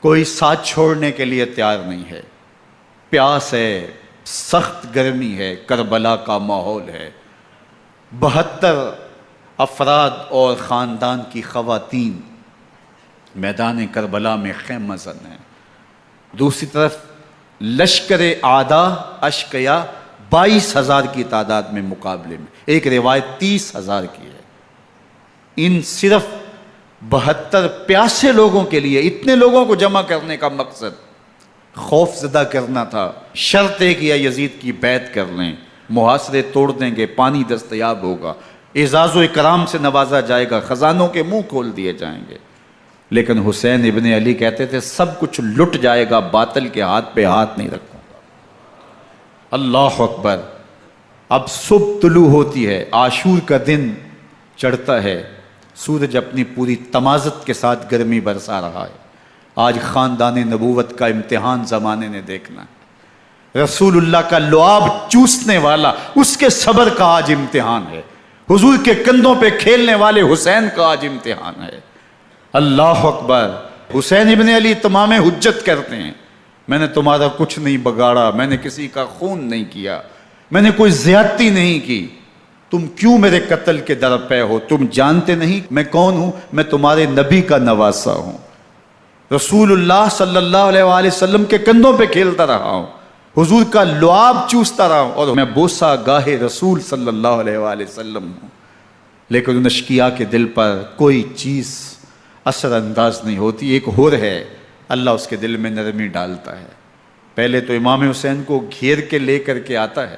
کوئی ساتھ چھوڑنے کے لیے تیار نہیں ہے۔ پیاس ہے، سخت گرمی ہے، کربلا کا ماحول ہے، 72 افراد اور خاندان کی خواتین میدان کربلا میں خیمہ زن ہیں۔ دوسری طرف لشکر اعداء اشقیا 22,000 کی تعداد میں مقابلے میں، ایک روایت 30,000 کی ہے۔ ان صرف 72 پیاسے لوگوں کے لیے اتنے لوگوں کو جمع کرنے کا مقصد خوف زدہ کرنا تھا۔ شرط ہے کہ یزید کی بیعت کر لیں، محاصرے توڑ دیں گے، پانی دستیاب ہوگا، اعزاز و اکرام سے نوازا جائے گا، خزانوں کے منہ کھول دیے جائیں گے۔ لیکن حسین ابن علی کہتے تھے سب کچھ لٹ جائے گا، باطل کے ہاتھ پہ ہاتھ نہیں رکھوں گا۔ اللہ اکبر۔ اب صبح طلوع ہوتی ہے، عاشور کا دن چڑھتا ہے، سورج اپنی پوری تمازت کے ساتھ گرمی برسا رہا ہے۔ آج خاندان نبوت کا امتحان زمانے نے دیکھنا ہے۔ رسول اللہ کا لعاب چوسنے والا اس کے صبر کا آج امتحان ہے، حضور کے کندھوں پہ کھیلنے والے حسین کا آج امتحان ہے۔ اللہ اکبر۔ حسین ابن علی تمام حجت کرتے ہیں میں نے تمہارا کچھ نہیں بگاڑا، میں نے کسی کا خون نہیں کیا، میں نے کوئی زیادتی نہیں کی، تم کیوں میرے قتل کے در پہ ہو؟ تم جانتے نہیں میں کون ہوں؟ میں تمہارے نبی کا نواسا ہوں، رسول اللہ صلی اللہ علیہ وآلہ وسلم کے کندھوں پہ کھیلتا رہا ہوں، حضور کا لعاب چوستا رہا ہوں، اور میں بوسہ گاہ رسول صلی اللہ علیہ وآلہ وسلم ہوں۔ لیکن ان اشقیاء کے دل پر کوئی چیز اثر انداز نہیں ہوتی۔ ایک ہور ہے، اللہ اس کے دل میں نرمی ڈالتا ہے۔ پہلے تو امام حسین کو گھیر کے لے کر کے آتا ہے،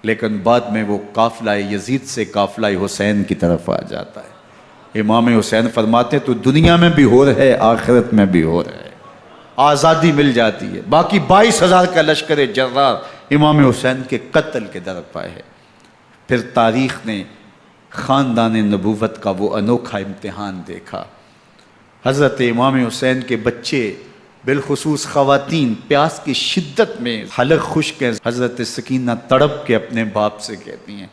لیکن بعد میں وہ قافلہ یزید سے قافلہ حسین کی طرف آ جاتا ہے۔ امام حسین فرماتے تو دنیا میں بھی ہو رہے، آخرت میں بھی ہو رہے، آزادی مل جاتی ہے۔ باقی 22,000 کا لشکر جرار امام حسین کے قتل کے در پہ ہے۔ پھر تاریخ نے خاندان نبوت کا وہ انوکھا امتحان دیکھا۔ حضرت امام حسین کے بچے بالخصوص خواتین پیاس کی شدت میں حلق خشک ہیں۔ حضرت سکینہ تڑپ کے اپنے باپ سے کہتی ہیں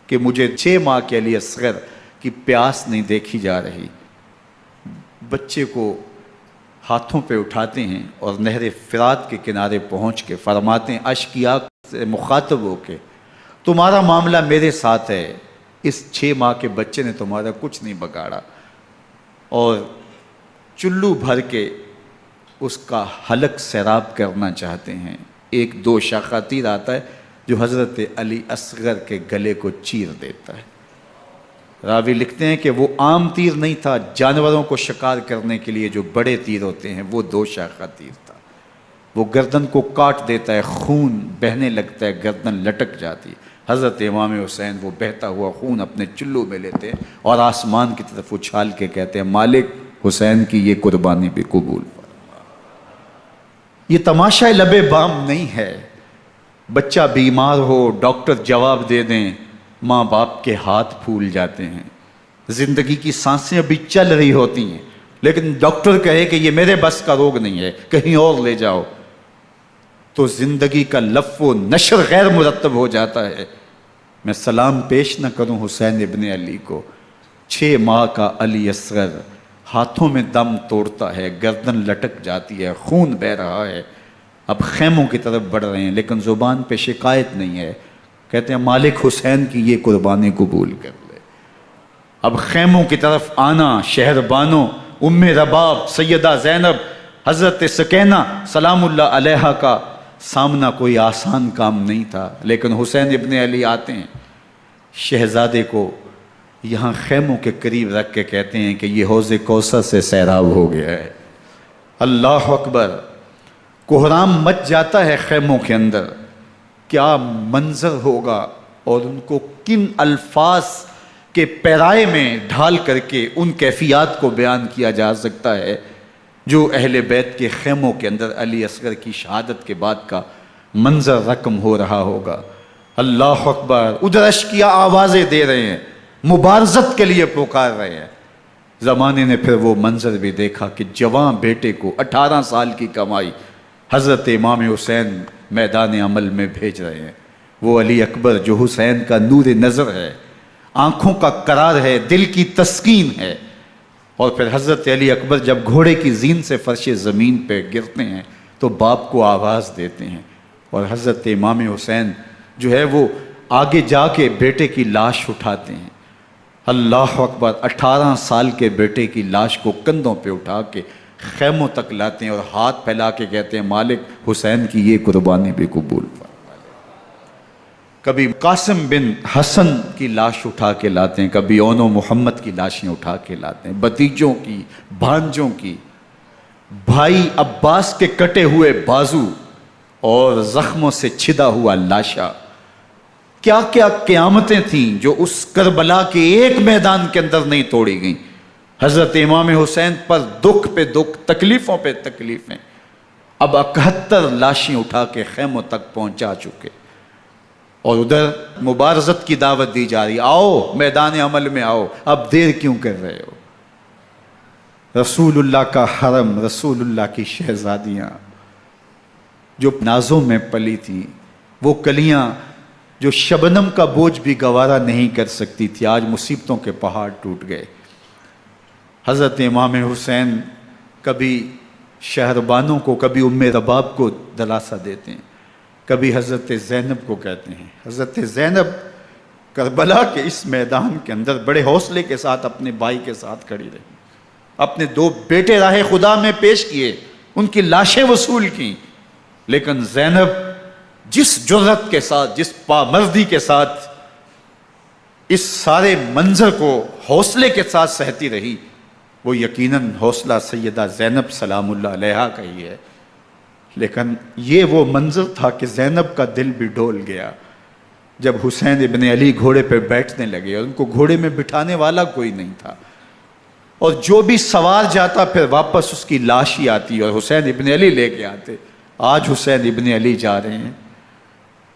کہ مجھے 6 ماہ کے لیے اصغر کی پیاس نہیں دیکھی جا رہی۔ بچے کو ہاتھوں پہ اٹھاتے ہیں اور نہر فرات کے کنارے پہنچ کے فرماتے ہیں اشقیاء سے مخاطب ہو کے تمہارا معاملہ میرے ساتھ ہے، اس 6 ماہ کے بچے نے تمہارا کچھ نہیں بگاڑا، اور چلو بھر کے اس کا حلق سیراب کرنا چاہتے ہیں۔ ایک 2 شاخہ تیر آتا ہے جو حضرت علی اصغر کے گلے کو چیر دیتا ہے۔ راوی لکھتے ہیں کہ وہ عام تیر نہیں تھا، جانوروں کو شکار کرنے کے لیے جو بڑے تیر ہوتے ہیں وہ 2 شاخہ تیر تھا۔ وہ گردن کو کاٹ دیتا ہے، خون بہنے لگتا ہے، گردن لٹک جاتی ہے۔ حضرت امام حسین وہ بہتا ہوا خون اپنے چلو میں لیتے ہیں اور آسمان کی طرف اچھال کے کہتے ہیں مالک حسین کی یہ قربانی بھی قبول فرما۔ یہ تماشا لبے بام نہیں ہے۔ بچہ بیمار ہو، ڈاکٹر جواب دے دیں، ماں باپ کے ہاتھ پھول جاتے ہیں، زندگی کی سانسیں ابھی چل رہی ہوتی ہیں، لیکن ڈاکٹر کہے کہ یہ میرے بس کا روگ نہیں ہے، کہیں اور لے جاؤ، تو زندگی کا لف و نشر غیر مرتب ہو جاتا ہے۔ میں سلام پیش نہ کروں حسین ابن علی کو، 6 ماہ کا علی اصغر ہاتھوں میں دم توڑتا ہے، گردن لٹک جاتی ہے، خون بہہ رہا ہے۔ اب خیموں کی طرف بڑھ رہے ہیں لیکن زبان پہ شکایت نہیں ہے، کہتے ہیں مالک حسین کی یہ قربانی قبول کر لے۔ اب خیموں کی طرف آنا، شہر بانوں ام رباب سیدہ زینب حضرت سکینہ سلام اللہ علیہا کا سامنا کوئی آسان کام نہیں تھا، لیکن حسین ابن علی آتے ہیں، شہزادے کو یہاں خیموں کے قریب رکھ کے کہتے ہیں کہ یہ حوض کوثر سے سیراب ہو گیا ہے۔ اللہ اکبر، کوہرام مچ جاتا ہے خیموں کے اندر، کیا منظر ہوگا اور ان کو کن الفاظ کے پیرائے میں ڈھال کر کے ان کیفیات کو بیان کیا جا سکتا ہے جو اہل بیت کے خیموں کے اندر علی اصغر کی شہادت کے بعد کا منظر رقم ہو رہا ہوگا۔ اللہ اکبر، ادھر اشکیا آوازیں دے رہے ہیں، مبارزت کے لیے پکار رہے ہیں۔ زمانے نے پھر وہ منظر بھی دیکھا کہ جوان بیٹے کو 18 سال کی کمائی حضرت امام حسین میدان عمل میں بھیج رہے ہیں۔ وہ علی اکبر جو حسین کا نور نظر ہے، آنکھوں کا قرار ہے، دل کی تسکین ہے۔ اور پھر حضرت علی اکبر جب گھوڑے کی زین سے فرش زمین پہ گرتے ہیں تو باپ کو آواز دیتے ہیں، اور حضرت امام حسین جو ہے وہ آگے جا کے بیٹے کی لاش اٹھاتے ہیں۔ اللہ اکبر، 18 سال کے بیٹے کی لاش کو کندھوں پہ اٹھا کے خیموں تک لاتے ہیں اور ہاتھ پھیلا کے کہتے ہیں مالک حسین کی یہ قربانی بھی قبول فرما۔ کبھی قاسم بن حسن کی لاش اٹھا کے لاتے ہیں، کبھی اون و محمد کی لاشیں اٹھا کے لاتے ہیں، بتیجوں کی، بھانجوں کی، بھائی عباس کے کٹے ہوئے بازو اور زخموں سے چھدا ہوا لاشا۔ کیا کیا قیامتیں تھیں جو اس کربلا کے ایک میدان کے اندر نہیں توڑی گئیں۔ حضرت امام حسین پر دکھ پہ دکھ، تکلیفوں پہ تکلیفیں۔ اب 71 لاشیں اٹھا کے خیموں تک پہنچا چکے، اور ادھر مبارزت کی دعوت دی جا رہی، آؤ میدان عمل میں آؤ، اب دیر کیوں کر رہے ہو۔ رسول اللہ کا حرم، رسول اللہ کی شہزادیاں جو نازوں میں پلی تھیں، وہ کلیاں جو شبنم کا بوجھ بھی گوارا نہیں کر سکتی تھی، آج مصیبتوں کے پہاڑ ٹوٹ گئے۔ حضرت امام حسین کبھی شہربانوں کو، کبھی ام رباب کو دلاسا دیتے ہیں، کبھی حضرت زینب کو کہتے ہیں۔ حضرت زینب کربلا کے اس میدان کے اندر بڑے حوصلے کے ساتھ اپنے بھائی کے ساتھ کھڑی رہی، اپنے 2 بیٹے راہ خدا میں پیش کیے، ان کی لاشیں وصول کیں، لیکن زینب جس جرأت کے ساتھ، جس پامردی کے ساتھ اس سارے منظر کو حوصلے کے ساتھ سہتی رہی، وہ یقیناً حوصلہ سیدہ زینب سلام اللہ علیہا کا ہی ہے۔ لیکن یہ وہ منظر تھا کہ زینب کا دل بھی ڈول گیا جب حسین ابن علی گھوڑے پہ بیٹھنے لگے اور ان کو گھوڑے میں بٹھانے والا کوئی نہیں تھا، اور جو بھی سوار جاتا پھر واپس اس کی لاش ہی آتی اور حسین ابن علی لے کے آتے۔ آج حسین ابن علی جا رہے ہیں،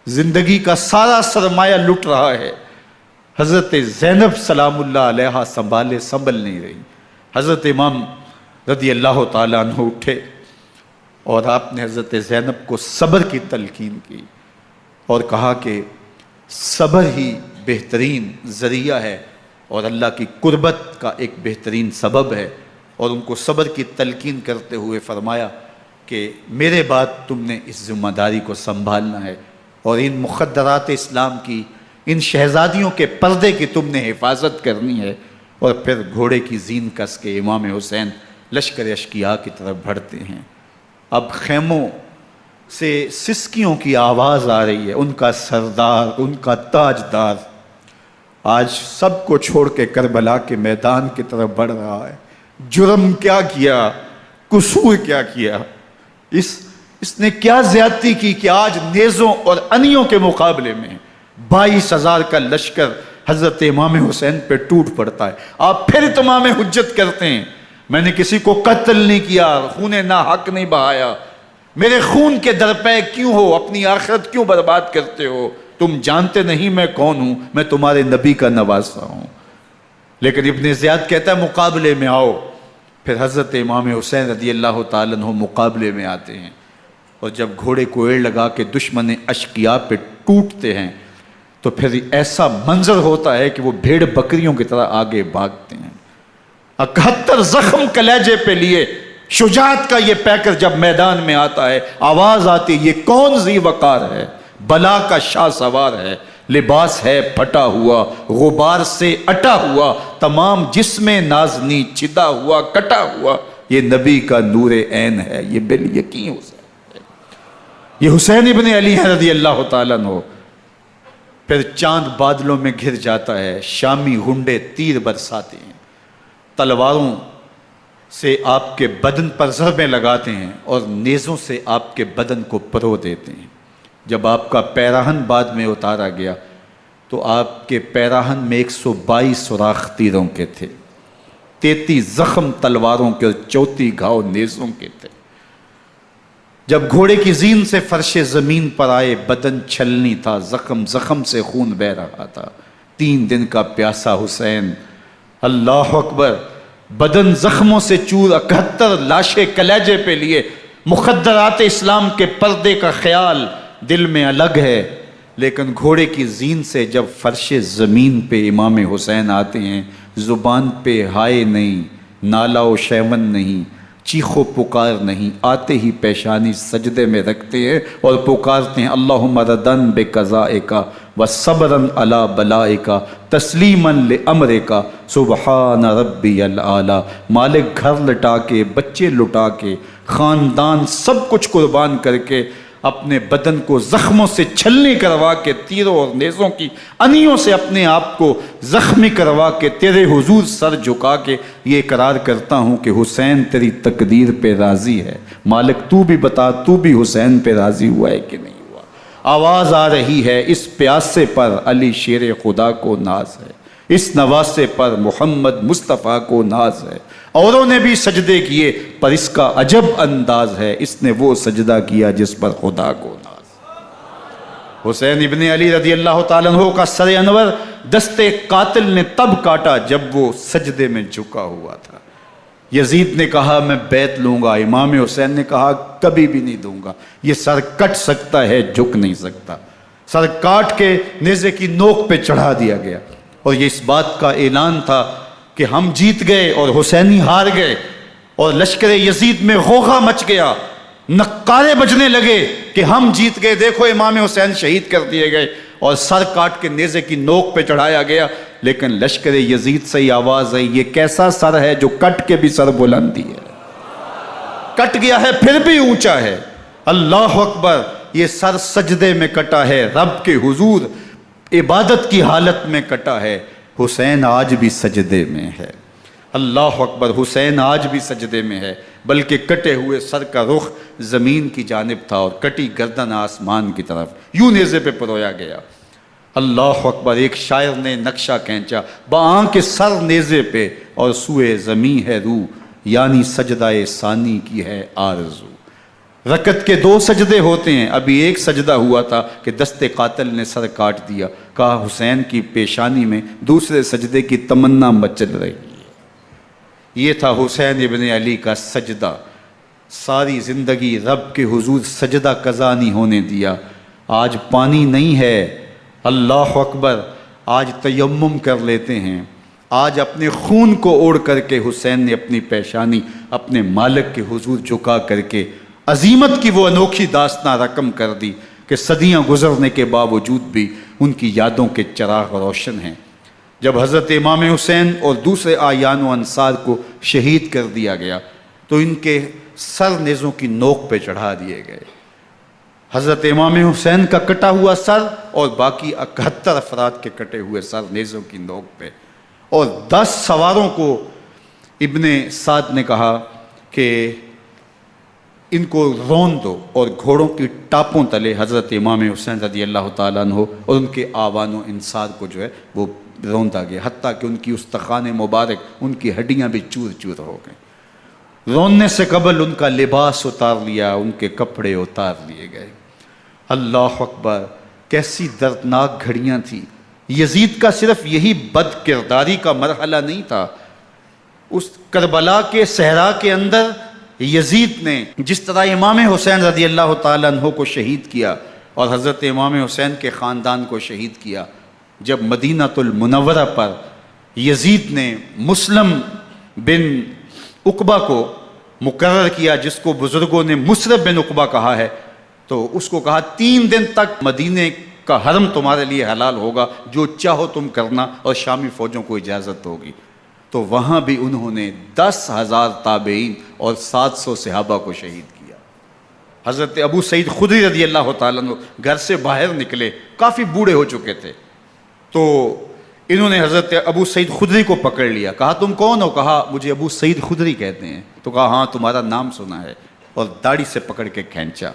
زندگی کا سارا سرمایہ لٹ رہا ہے، حضرت زینب سلام اللہ علیہا سنبھل نہیں رہی۔ حضرت امام رضی اللہ تعالیٰ عنہ اٹھے اور آپ نے حضرت زینب کو صبر کی تلقین کی اور کہا کہ صبر ہی بہترین ذریعہ ہے اور اللہ کی قربت کا ایک بہترین سبب ہے، اور ان کو صبر کی تلقین کرتے ہوئے فرمایا کہ میرے بعد تم نے اس ذمہ داری کو سنبھالنا ہے اور ان مخدرات اسلام کی، ان شہزادیوں کے پردے کی تم نے حفاظت کرنی ہے۔ اور پھر گھوڑے کی زین کس کے امام حسین لشکر اشکیا کی طرف بڑھتے ہیں۔ اب خیموں سے سسکیوں کی آواز آ رہی ہے، ان کا سردار، ان کا تاجدار آج سب کو چھوڑ کے کربلا کے میدان کی طرف بڑھ رہا ہے۔ جرم کیا کیا، قصور کیا کیا، اس نے کیا زیادتی کی کہ آج نیزوں اور انیوں کے مقابلے میں 22,000 کا لشکر حضرت امام حسین پہ ٹوٹ پڑتا ہے۔ آپ پھر اتمام حجت کرتے ہیں، میں نے کسی کو قتل نہیں کیا، خون ناحق نہیں بہایا، میرے خون کے درپے کیوں ہو، اپنی آخرت کیوں برباد کرتے ہو، تم جانتے نہیں میں کون ہوں، میں تمہارے نبی کا نواسا ہوں۔ لیکن ابن زیاد کہتا ہے مقابلے میں آؤ۔ پھر حضرت امام حسین رضی اللہ تعالیٰ عنہ مقابلے میں آتے ہیں، اور جب گھوڑے کو ایڑ لگا کے دشمن اشقیاء پہ ٹوٹتے ہیں تو پھر ایسا منظر ہوتا ہے کہ وہ بھیڑ بکریوں کی طرح آگے بھاگتے ہیں۔ 71 زخم کلیجے پہ لیے شجاعت کا یہ پیکر جب میدان میں آتا ہے، آواز آتی، یہ کون ذی وقار ہے، بلا کا شاہ سوار ہے، لباس ہے پھٹا ہوا غبار سے اٹا ہوا، تمام جسم نازنی چدا ہوا کٹا ہوا، یہ نبی کا نور عین ہے، یہ بالیقین حسین ہے، یہ حسین ابن علی ہے رضی اللہ تعالیٰ عنہ۔ پھر چاند بادلوں میں گھر جاتا ہے، شامی غنڈے تیر برساتے ہیں، تلواروں سے آپ کے بدن پر ضربیں لگاتے ہیں اور نیزوں سے آپ کے بدن کو پرو دیتے ہیں۔ جب آپ کا پیراہن بعد میں اتارا گیا تو آپ کے پیراہن میں 122 سوراخ تیروں کے تھے، 33 زخم تلواروں کے اور 34 گھاؤ نیزوں کے تھے۔ جب گھوڑے کی زین سے فرش زمین پر آئے، بدن چھلنی تھا، زخم زخم سے خون بہہ رہا تھا، 3 دن کا پیاسا حسین، اللہ اکبر، بدن زخموں سے چور، 71 لاشیں کلیجے پہ لیے، مخدرات اسلام کے پردے کا خیال دل میں الگ ہے، لیکن گھوڑے کی زین سے جب فرش زمین پہ امام حسین آتے ہیں، زبان پہ ہائے نہیں، نالا و شیون نہیں، چیخ و پکار نہیں، آتے ہی پیشانی سجدے میں رکھتے ہیں اور پکارتے ہیں اللہم ردن بقضائک وصبرن علی بلائک تسلیما لامرک سبحان ربی الاعلی۔ مالک گھر لٹا کے، بچے لٹا کے، خاندان سب کچھ قربان کر کے، اپنے بدن کو زخموں سے چھلنی کروا کے، تیروں اور نیزوں کی انیوں سے اپنے آپ کو زخمی کروا کے، تیرے حضور سر جھکا کے یہ اقرار کرتا ہوں کہ حسین تیری تقدیر پہ راضی ہے، مالک تو بھی بتا، تو بھی حسین پہ راضی ہوا ہے کہ نہیں ہوا۔ آواز آ رہی ہے، اس پیاسے پر علی شیر خدا کو ناز ہے، اس نواسے پر محمد مصطفیٰ کو ناز ہے۔ اوروں نے بھی سجدے کیے پر اس کا عجب انداز ہے، اس نے وہ سجدہ کیا جس پر خدا کو ناز۔ حسین ابن علی رضی اللہ تعالیٰ عنہ کا سر انور دستے قاتل نے تب کاٹا جب وہ سجدے میں جھکا ہوا تھا۔ یزید نے کہا میں بیعت لوں گا، امام حسین نے کہا کبھی بھی نہیں دوں گا، یہ سر کٹ سکتا ہے جھک نہیں سکتا۔ سر کاٹ کے نیزے کی نوک پہ چڑھا دیا گیا اور یہ اس بات کا اعلان تھا کہ ہم جیت گئے اور حسینی ہار گئے، اور لشکر یزید میں غوغا مچ گیا، نقارے بجنے لگے کہ ہم جیت گئے، دیکھو امام حسین شہید کر دیے گئے، اور سر کاٹ کے نیزے کی نوک پہ چڑھایا گیا۔ لیکن لشکر یزید سے ہی آواز آئی یہ کیسا سر ہے جو کٹ کے بھی سر بلندی ہے، کٹ گیا ہے پھر بھی اونچا ہے، اللہ اکبر، یہ سر سجدے میں کٹا ہے، رب کے حضور عبادت کی حالت میں کٹا ہے۔ حسین آج بھی سجدے میں ہے، اللہ اکبر، حسین آج بھی سجدے میں ہے، بلکہ کٹے ہوئے سر کا رخ زمین کی جانب تھا اور کٹی گردن آسمان کی طرف، یوں نیزے پہ پرویا گیا۔ اللہ اکبر، ایک شاعر نے نقشہ کھینچا، بآنکھ سر نیزے پہ اور سوئے زمیں ہے روح، یعنی سجدہ ثانی کی ہے آرزو۔ رکعت کے 2 سجدے ہوتے ہیں، ابھی ایک سجدہ ہوا تھا کہ دست قاتل نے سر کاٹ دیا، کہا حسین کی پیشانی میں دوسرے سجدے کی تمنا مچل رہی ہے۔ یہ تھا حسین ابن علی کا سجدہ، ساری زندگی رب کے حضور سجدہ قضا نہیں ہونے دیا۔ آج پانی نہیں ہے، اللہ اکبر، آج تیمم کر لیتے ہیں، آج اپنے خون کو اوڑ کر کے حسین نے اپنی پیشانی اپنے مالک کے حضور جھکا کر کے عظیمت کی وہ انوکھی داستان رقم کر دی کہ صدیاں گزرنے کے باوجود بھی ان کی یادوں کے چراغ روشن ہیں۔ جب حضرت امام حسین اور دوسرے آیان و انصار کو شہید کر دیا گیا تو ان کے سر نیزوں کی نوک پہ چڑھا دیے گئے۔ حضرت امام حسین کا کٹا ہوا سر اور باقی 71 افراد کے کٹے ہوئے سر نیزوں کی نوک پہ، اور 10 سواروں کو ابن سعد نے کہا کہ ان کو رون دو، اور گھوڑوں کی ٹاپوں تلے حضرت امام حسین رضی اللہ تعالیٰ عنہ اور ان کے آوان و انصار کو جو ہے وہ روندا گیا، حتیٰ کہ ان کی استخوان مبارک، ان کی ہڈیاں بھی چور چور ہو گئیں۔ روننے سے قبل ان کا لباس اتار لیا، ان کے کپڑے اتار لیے گئے۔ اللہ اکبر، کیسی دردناک گھڑیاں تھیں۔ یزید کا صرف یہی بد کرداری کا مرحلہ نہیں تھا، اس کربلا کے صحرا کے اندر یزید نے جس طرح امام حسین رضی اللہ تعالیٰ عنہ کو شہید کیا اور حضرت امام حسین کے خاندان کو شہید کیا، جب مدینہ المنورہ پر یزید نے مسلم بن عقبہ کو مقرر کیا، جس کو بزرگوں نے مصرب بن عقبہ کہا ہے، تو اس کو کہا 3 دن تک مدینے کا حرم تمہارے لیے حلال ہوگا، جو چاہو تم کرنا، اور شامی فوجوں کو اجازت ہوگی۔ تو وہاں بھی انہوں نے 10,000 تابعین اور 700 صحابہ کو شہید کیا۔ حضرت ابو سعید خدری رضی اللہ تعالیٰ عنہ گھر سے باہر نکلے، کافی بوڑھے ہو چکے تھے، تو انہوں نے حضرت ابو سعید خدری کو پکڑ لیا، کہا تم کون ہو؟ کہا مجھے ابو سعید خدری کہتے ہیں۔ تو کہا ہاں تمہارا نام سنا ہے، اور داڑھی سے پکڑ کے کھینچا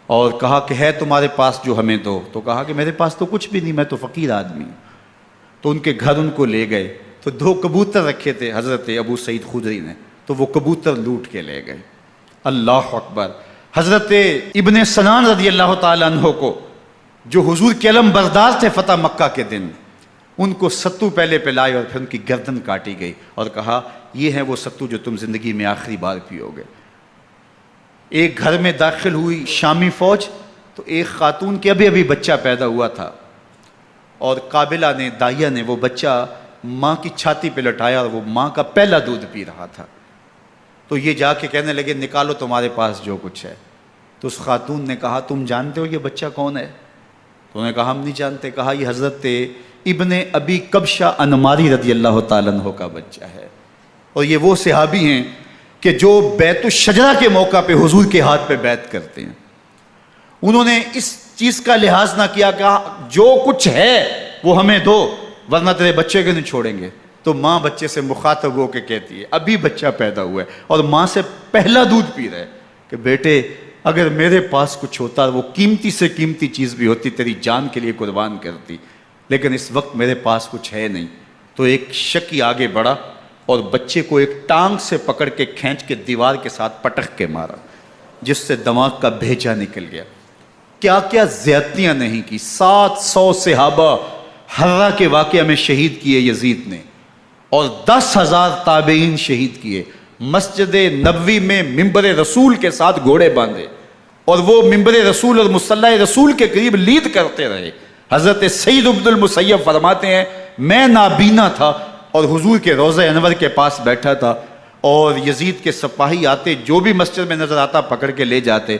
اور کہا کہ ہے تمہارے پاس جو ہمیں دو؟ تو کہا کہ میرے پاس تو کچھ بھی نہیں، میں تو فقیر آدمی ہوں۔ تو ان کے گھر ان کو لے گئے، تو 2 کبوتر رکھے تھے حضرت ابو سعید خدری نے، تو وہ کبوتر لوٹ کے لے گئے۔ اللہ اکبر۔ حضرت ابن سنان رضی اللہ تعالیٰ عنہ کو، جو حضور کے علم بردار تھے فتح مکہ کے دن، ان کو ستو پہلے پلائے اور پھر ان کی گردن کاٹی گئی، اور کہا یہ ہے وہ ستو جو تم زندگی میں آخری بار پیو گے۔ ایک گھر میں داخل ہوئی شامی فوج، تو ایک خاتون کے ابھی بچہ پیدا ہوا تھا، اور قابلہ نے، دائیا نے وہ بچہ ماں کی چھاتی پہ لٹایا، اور وہ ماں کا پہلا دودھ پی رہا تھا۔ تو یہ جا کے کہنے لگے نکالو تمہارے پاس جو کچھ ہے۔ تو اس خاتون نے کہا تم جانتے ہو یہ بچہ کون ہے؟ تو انہوں نے کہا ہم نہیں جانتے۔ کہا یہ حضرت ابن ابی کبشہ انماری رضی اللہ تعالیٰ عنہ کا بچہ ہے، اور یہ وہ صحابی ہیں کہ جو بیعت الشجرہ کے موقع پہ حضور کے ہاتھ پہ بیعت کرتے ہیں۔ انہوں نے اس چیز کا لحاظ نہ کیا کہ جو کچھ ہے وہ ہمیں دو، ورنہ تیرے بچے کو نہیں چھوڑیں گے۔ تو ماں بچے سے مخاطب ہو کے کہتی ہے، ابھی بچہ پیدا ہوا ہے اور ماں سے پہلا دودھ پی رہا ہے، کہ بیٹے اگر میرے پاس کچھ ہوتا، وہ قیمتی سے قیمتی چیز بھی ہوتی، تیری جان کے لیے قربان کرتی، لیکن اس وقت میرے پاس کچھ ہے نہیں۔ تو ایک شکی آگے بڑھا اور بچے کو ایک ٹانگ سے پکڑ کے کھینچ کے دیوار کے ساتھ پٹک کے مارا، جس سے دماغ کا بھیجا نکل گیا۔ کیا کیا زیادتیاں نہیں کی۔ 700 صحابہ حرہ کے واقعہ میں شہید کیے یزید نے، اور 10,000 تابعین شہید کیے۔ مسجد نبوی میں ممبر رسول کے ساتھ گھوڑے باندھے، اور وہ ممبر رسول اور مصلی رسول کے قریب لید کرتے رہے۔ حضرت سید عبد المسیب فرماتے ہیں میں نابینا تھا اور حضور کے روضہ انور کے پاس بیٹھا تھا، اور یزید کے سپاہی آتے، جو بھی مسجد میں نظر آتا پکڑ کے لے جاتے،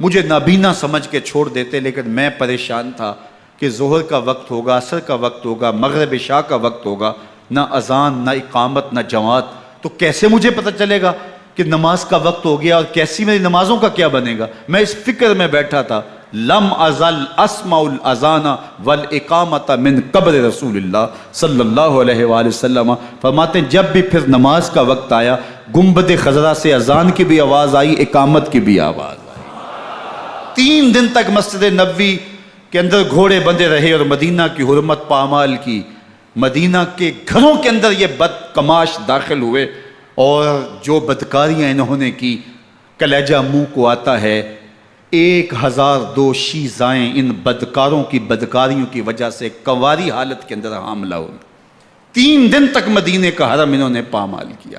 مجھے نابینا سمجھ کے چھوڑ دیتے، لیکن میں پریشان تھا کہ ظہر کا وقت ہوگا، عصر کا وقت ہوگا، مغرب عشاء کا وقت ہوگا، نہ اذان نہ اقامت نہ جماعت، تو کیسے مجھے پتہ چلے گا کہ نماز کا وقت ہو گیا، اور کیسی میری نمازوں کا کیا بنے گا؟ میں اس فکر میں بیٹھا تھا۔ لم ازل اسمع الاذان والاقامت من قبر رسول اللہ صلی اللہ علیہ وآلہ وسلم۔ فرماتے ہیں جب بھی پھر نماز کا وقت آیا، گنبد خضرا سے اذان کی بھی آواز آئی، اقامت کی بھی آواز آئی۔ 3 دن تک مسجد نبوی کے اندر گھوڑے بندے رہے، اور مدینہ کی حرمت پامال کی۔ مدینہ کے گھروں کے اندر یہ بدکماش داخل ہوئے، اور جو بدکاریاں انہوں نے کی، کلیجہ منہ کو آتا ہے۔ 1002 شیزائیں ان بدکاروں کی بدکاریوں کی وجہ سے کنواری حالت کے اندر حاملہ ہوئی۔ 3 دن تک مدینے کا حرم انہوں نے پامال کیا،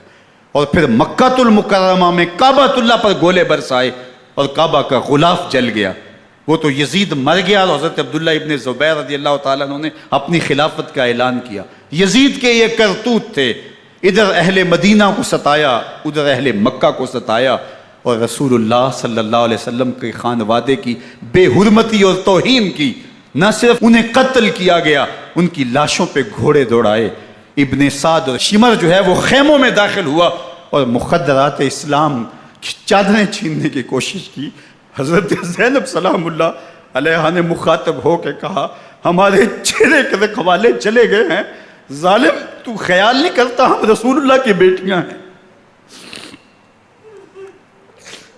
اور پھر مکہ المکرمہ میں کعبۃ اللہ پر گولے برسائے، اور کعبہ کا غلاف جل گیا۔ وہ تو یزید مر گیا، اور حضرت عبداللہ ابن زبیر رضی اللہ تعالیٰ عنہ نے اپنی خلافت کا اعلان کیا۔ یزید کے یہ کرتوت تھے، ادھر اہل مدینہ کو ستایا، ادھر اہل مکہ کو ستایا، اور رسول اللہ صلی اللہ علیہ وسلم کے خانوادے کی بے حرمتی اور توہین کی۔ نہ صرف انہیں قتل کیا گیا، ان کی لاشوں پہ گھوڑے دوڑائے۔ ابن سعد اور شمر جو ہے وہ خیموں میں داخل ہوا، اور مخدرات اسلام کی چادریں چھیننے کی کوشش کی۔ حضرت زینب سلام اللہ علیہ نے مخاطب ہو کے کہا ہمارے چہرے کے رکھوالے چلے گئے ہیں، ظالم تو خیال نہیں کرتا ہم رسول اللہ کی بیٹیاں ہیں۔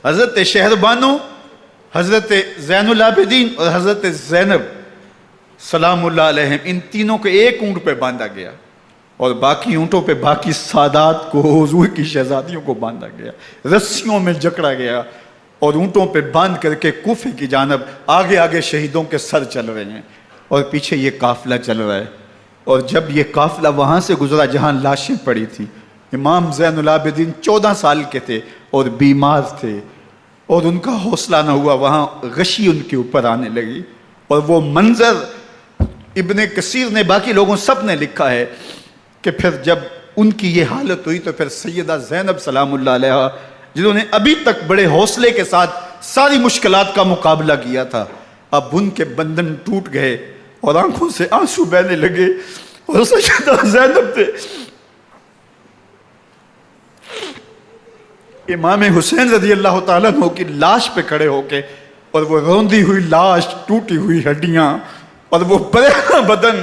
حضرت شہربانو، حضرت زین العابدین اور حضرت زینب سلام اللہ علیہم، ان تینوں کو ایک اونٹ پہ باندھا گیا، اور باقی اونٹوں پہ باقی سادات کو، حضور کی شہزادیوں کو باندھا گیا، رسیوں میں جکڑا گیا، اور اونٹوں پہ باندھ کر کے کوفے کی جانب آگے آگے شہیدوں کے سر چل رہے ہیں، اور پیچھے یہ قافلہ چل رہا ہے۔ اور جب یہ قافلہ وہاں سے گزرا جہاں لاشیں پڑی تھی، امام زین العابدین 14 سال کے تھے اور بیمار تھے، اور ان کا حوصلہ نہ ہوا، وہاں غشی ان کے اوپر آنے لگی، اور وہ منظر ابن کثیر نے، باقی لوگوں سب نے لکھا ہے کہ پھر جب ان کی یہ حالت ہوئی، تو پھر سیدہ زینب سلام اللہ علیہ، جنہوں نے ابھی تک بڑے حوصلے کے ساتھ ساری مشکلات کا مقابلہ کیا تھا، اب ان کے بندن ٹوٹ گئے اور آنکھوں سے آنسو بہنے لگے، اور سیدہ زینب نے امام حسین رضی اللہ تعالیٰ عنہ کی لاش پہ کھڑے ہو کے، اور وہ روندی ہوئی لاش، ٹوٹی ہوئی ہڈیاں، اور وہ برینا بدن،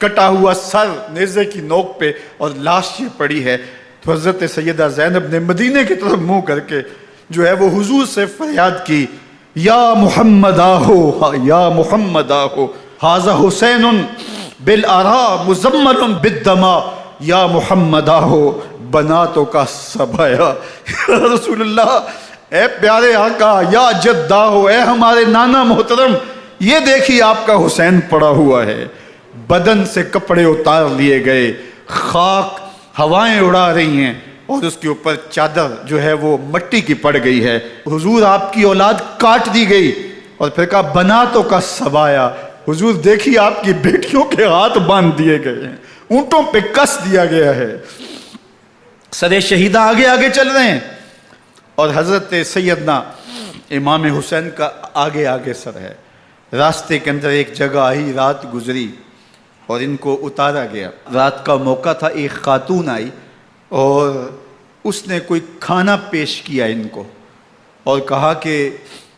کٹا ہوا سر نیزے کی نوک پہ، اور لاش یہ پڑی ہے، تو حضرت سیدہ زینب نے مدینے کی طرف منہ کر کے جو ہے وہ حضور سے فریاد کی، یا محمد آہو، یا محمد آہو، ھذا حسین بالآراء مزمل بالدماء، یا محمد آہو بناتوں کا سبایا۔ یا رسول اللہ، اے پیارے آقا، یا جد آہو، اے ہمارے نانا محترم، یہ دیکھیے آپ کا حسین پڑا ہوا ہے، بدن سے کپڑے اتار لیے گئے، خاک ہوائیں اڑا رہی ہیں، اور اس کے اوپر چادر جو ہے وہ مٹی کی پڑ گئی ہے۔ حضور آپ کی اولاد کاٹ دی گئی، اور پھر کہا بناتوں کا سبایا، حضور دیکھیے آپ کی بیٹیوں کے ہاتھ باندھ دیے گئے ہیں، اونٹوں پہ کس دیا گیا ہے، سر شہیدہ آگے آگے چل رہے ہیں، اور حضرت سیدنا امام حسین کا آگے آگے سر ہے۔ راستے کے اندر ایک جگہ آئی، رات گزری اور ان کو اتارا گیا۔ رات کا موقع تھا، ایک خاتون آئی اور اس نے کوئی کھانا پیش کیا ان کو، اور کہا کہ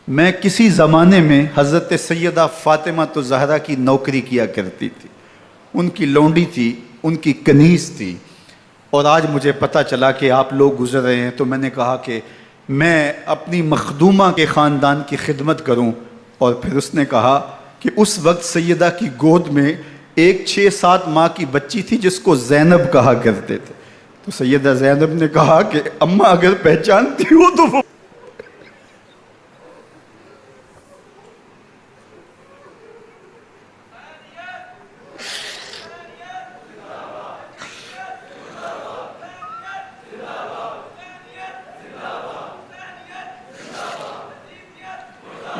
میں کسی زمانے میں حضرت سیدہ فاطمہ الزہرا کی نوکری کیا کرتی تھی، ان کی لونڈی تھی، ان کی کنیز تھی، اور آج مجھے پتہ چلا کہ آپ لوگ گزر رہے ہیں، تو میں نے کہا کہ میں اپنی مخدومہ کے خاندان کی خدمت کروں۔ اور پھر اس نے کہا کہ اس وقت سیدہ کی گود میں ایک 6-7 ماہ کی بچی تھی جس کو زینب کہا کرتے تھے، تو سیدہ زینب نے کہا کہ اماں اگر پہچانتی ہو تو وہ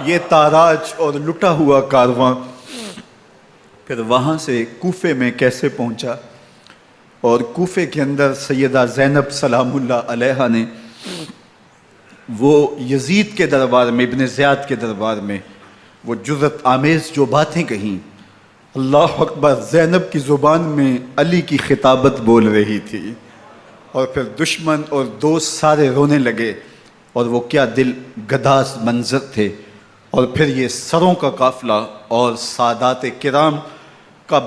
یہ تاراج اور لٹا ہوا کارواں پھر وہاں سے کوفے میں کیسے پہنچا، اور کوفے کے اندر سیدہ زینب سلام اللہ علیہا نے وہ یزید کے دربار میں، ابن زیاد کے دربار میں وہ جرأت آمیز جو باتیں کہیں، اللہ اکبر، زینب کی زبان میں علی کی خطابت بول رہی تھی، اور پھر دشمن اور دوست سارے رونے لگے، اور وہ کیا دل گداز منظر تھے۔ اور پھر یہ سروں کا قافلہ اور سادات کرام کا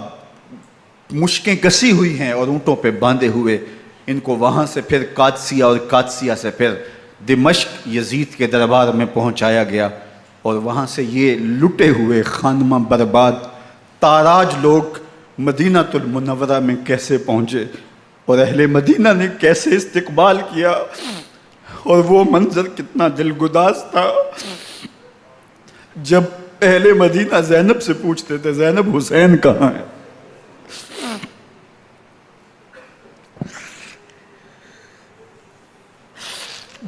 مشکیں کسی ہوئی ہیں اور اونٹوں پہ باندھے ہوئے، ان کو وہاں سے پھر قادسیہ، اور قادسیہ سے پھر دمشق یزید کے دربار میں پہنچایا گیا، اور وہاں سے یہ لٹے ہوئے خانمہ برباد تاراج لوگ مدینہ المنورہ میں کیسے پہنچے، اور اہل مدینہ نے کیسے استقبال کیا، اور وہ منظر کتنا دلگداز تھا جب اہل مدینہ زینب سے پوچھتے تھے زینب حسین کہاں ہے؟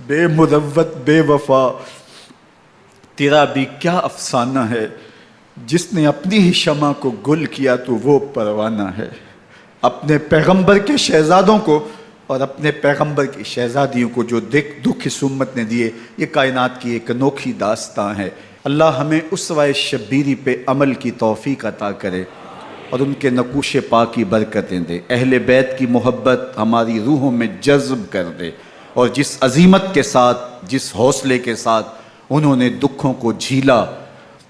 بے مروت بے وفا تیرا بھی کیا افسانہ ہے، جس نے اپنی ہی شمع کو گل کیا تو وہ پروانہ ہے۔ اپنے پیغمبر کے شہزادوں کو اور اپنے پیغمبر کی شہزادیوں کو جو دکھ اس امت نے دیے، یہ کائنات کی ایک انوکھی داستان ہے۔ اللہ ہمیں اسوہ شبیری پہ عمل کی توفیق عطا کرے اور ان کے نقوش پاک کی برکتیں دے، اہل بیت کی محبت ہماری روحوں میں جذب کر دے، اور جس عظیمت کے ساتھ، جس حوصلے کے ساتھ انہوں نے دکھوں کو جھیلا،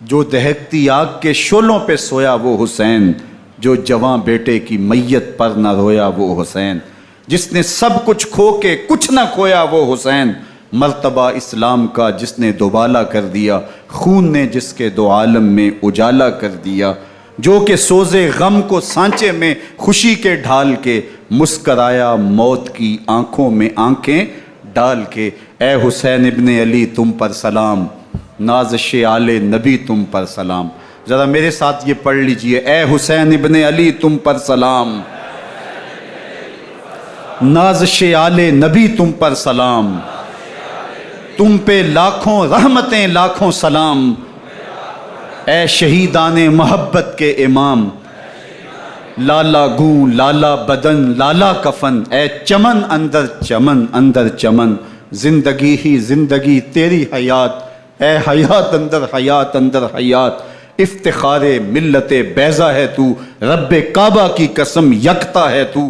جو دہکتی آگ کے شعلوں پہ سویا وہ حسین، جو جواں بیٹے کی میت پر نہ رویا وہ حسین، جس نے سب کچھ کھو کے کچھ نہ کھویا وہ حسین، مرتبہ اسلام کا جس نے دوبالا کر دیا، خون نے جس کے دو عالم میں اجالا کر دیا، جو کہ سوزے غم کو سانچے میں خوشی کے ڈھال کے مسکرایا موت کی آنکھوں میں آنکھیں ڈال کے۔ اے حسین ابن علی تم پر سلام، نازش آل نبی تم پر سلام۔ ذرا میرے ساتھ یہ پڑھ لیجئے، اے حسین ابن علی تم پر سلام، نازش آل نبی تم پر سلام، تم پہ لاکھوں رحمتیں لاکھوں سلام، اے شہیدان محبت کے امام، لالا گوں لالا بدن لالا کفن، اے چمن اندر چمن اندر چمن، زندگی ہی زندگی تیری حیات، ہے حیات اندر حیات اندر حیات، افتخار ملت بیضا ہے تو، رب کعبہ کی قسم یکتا ہے تو۔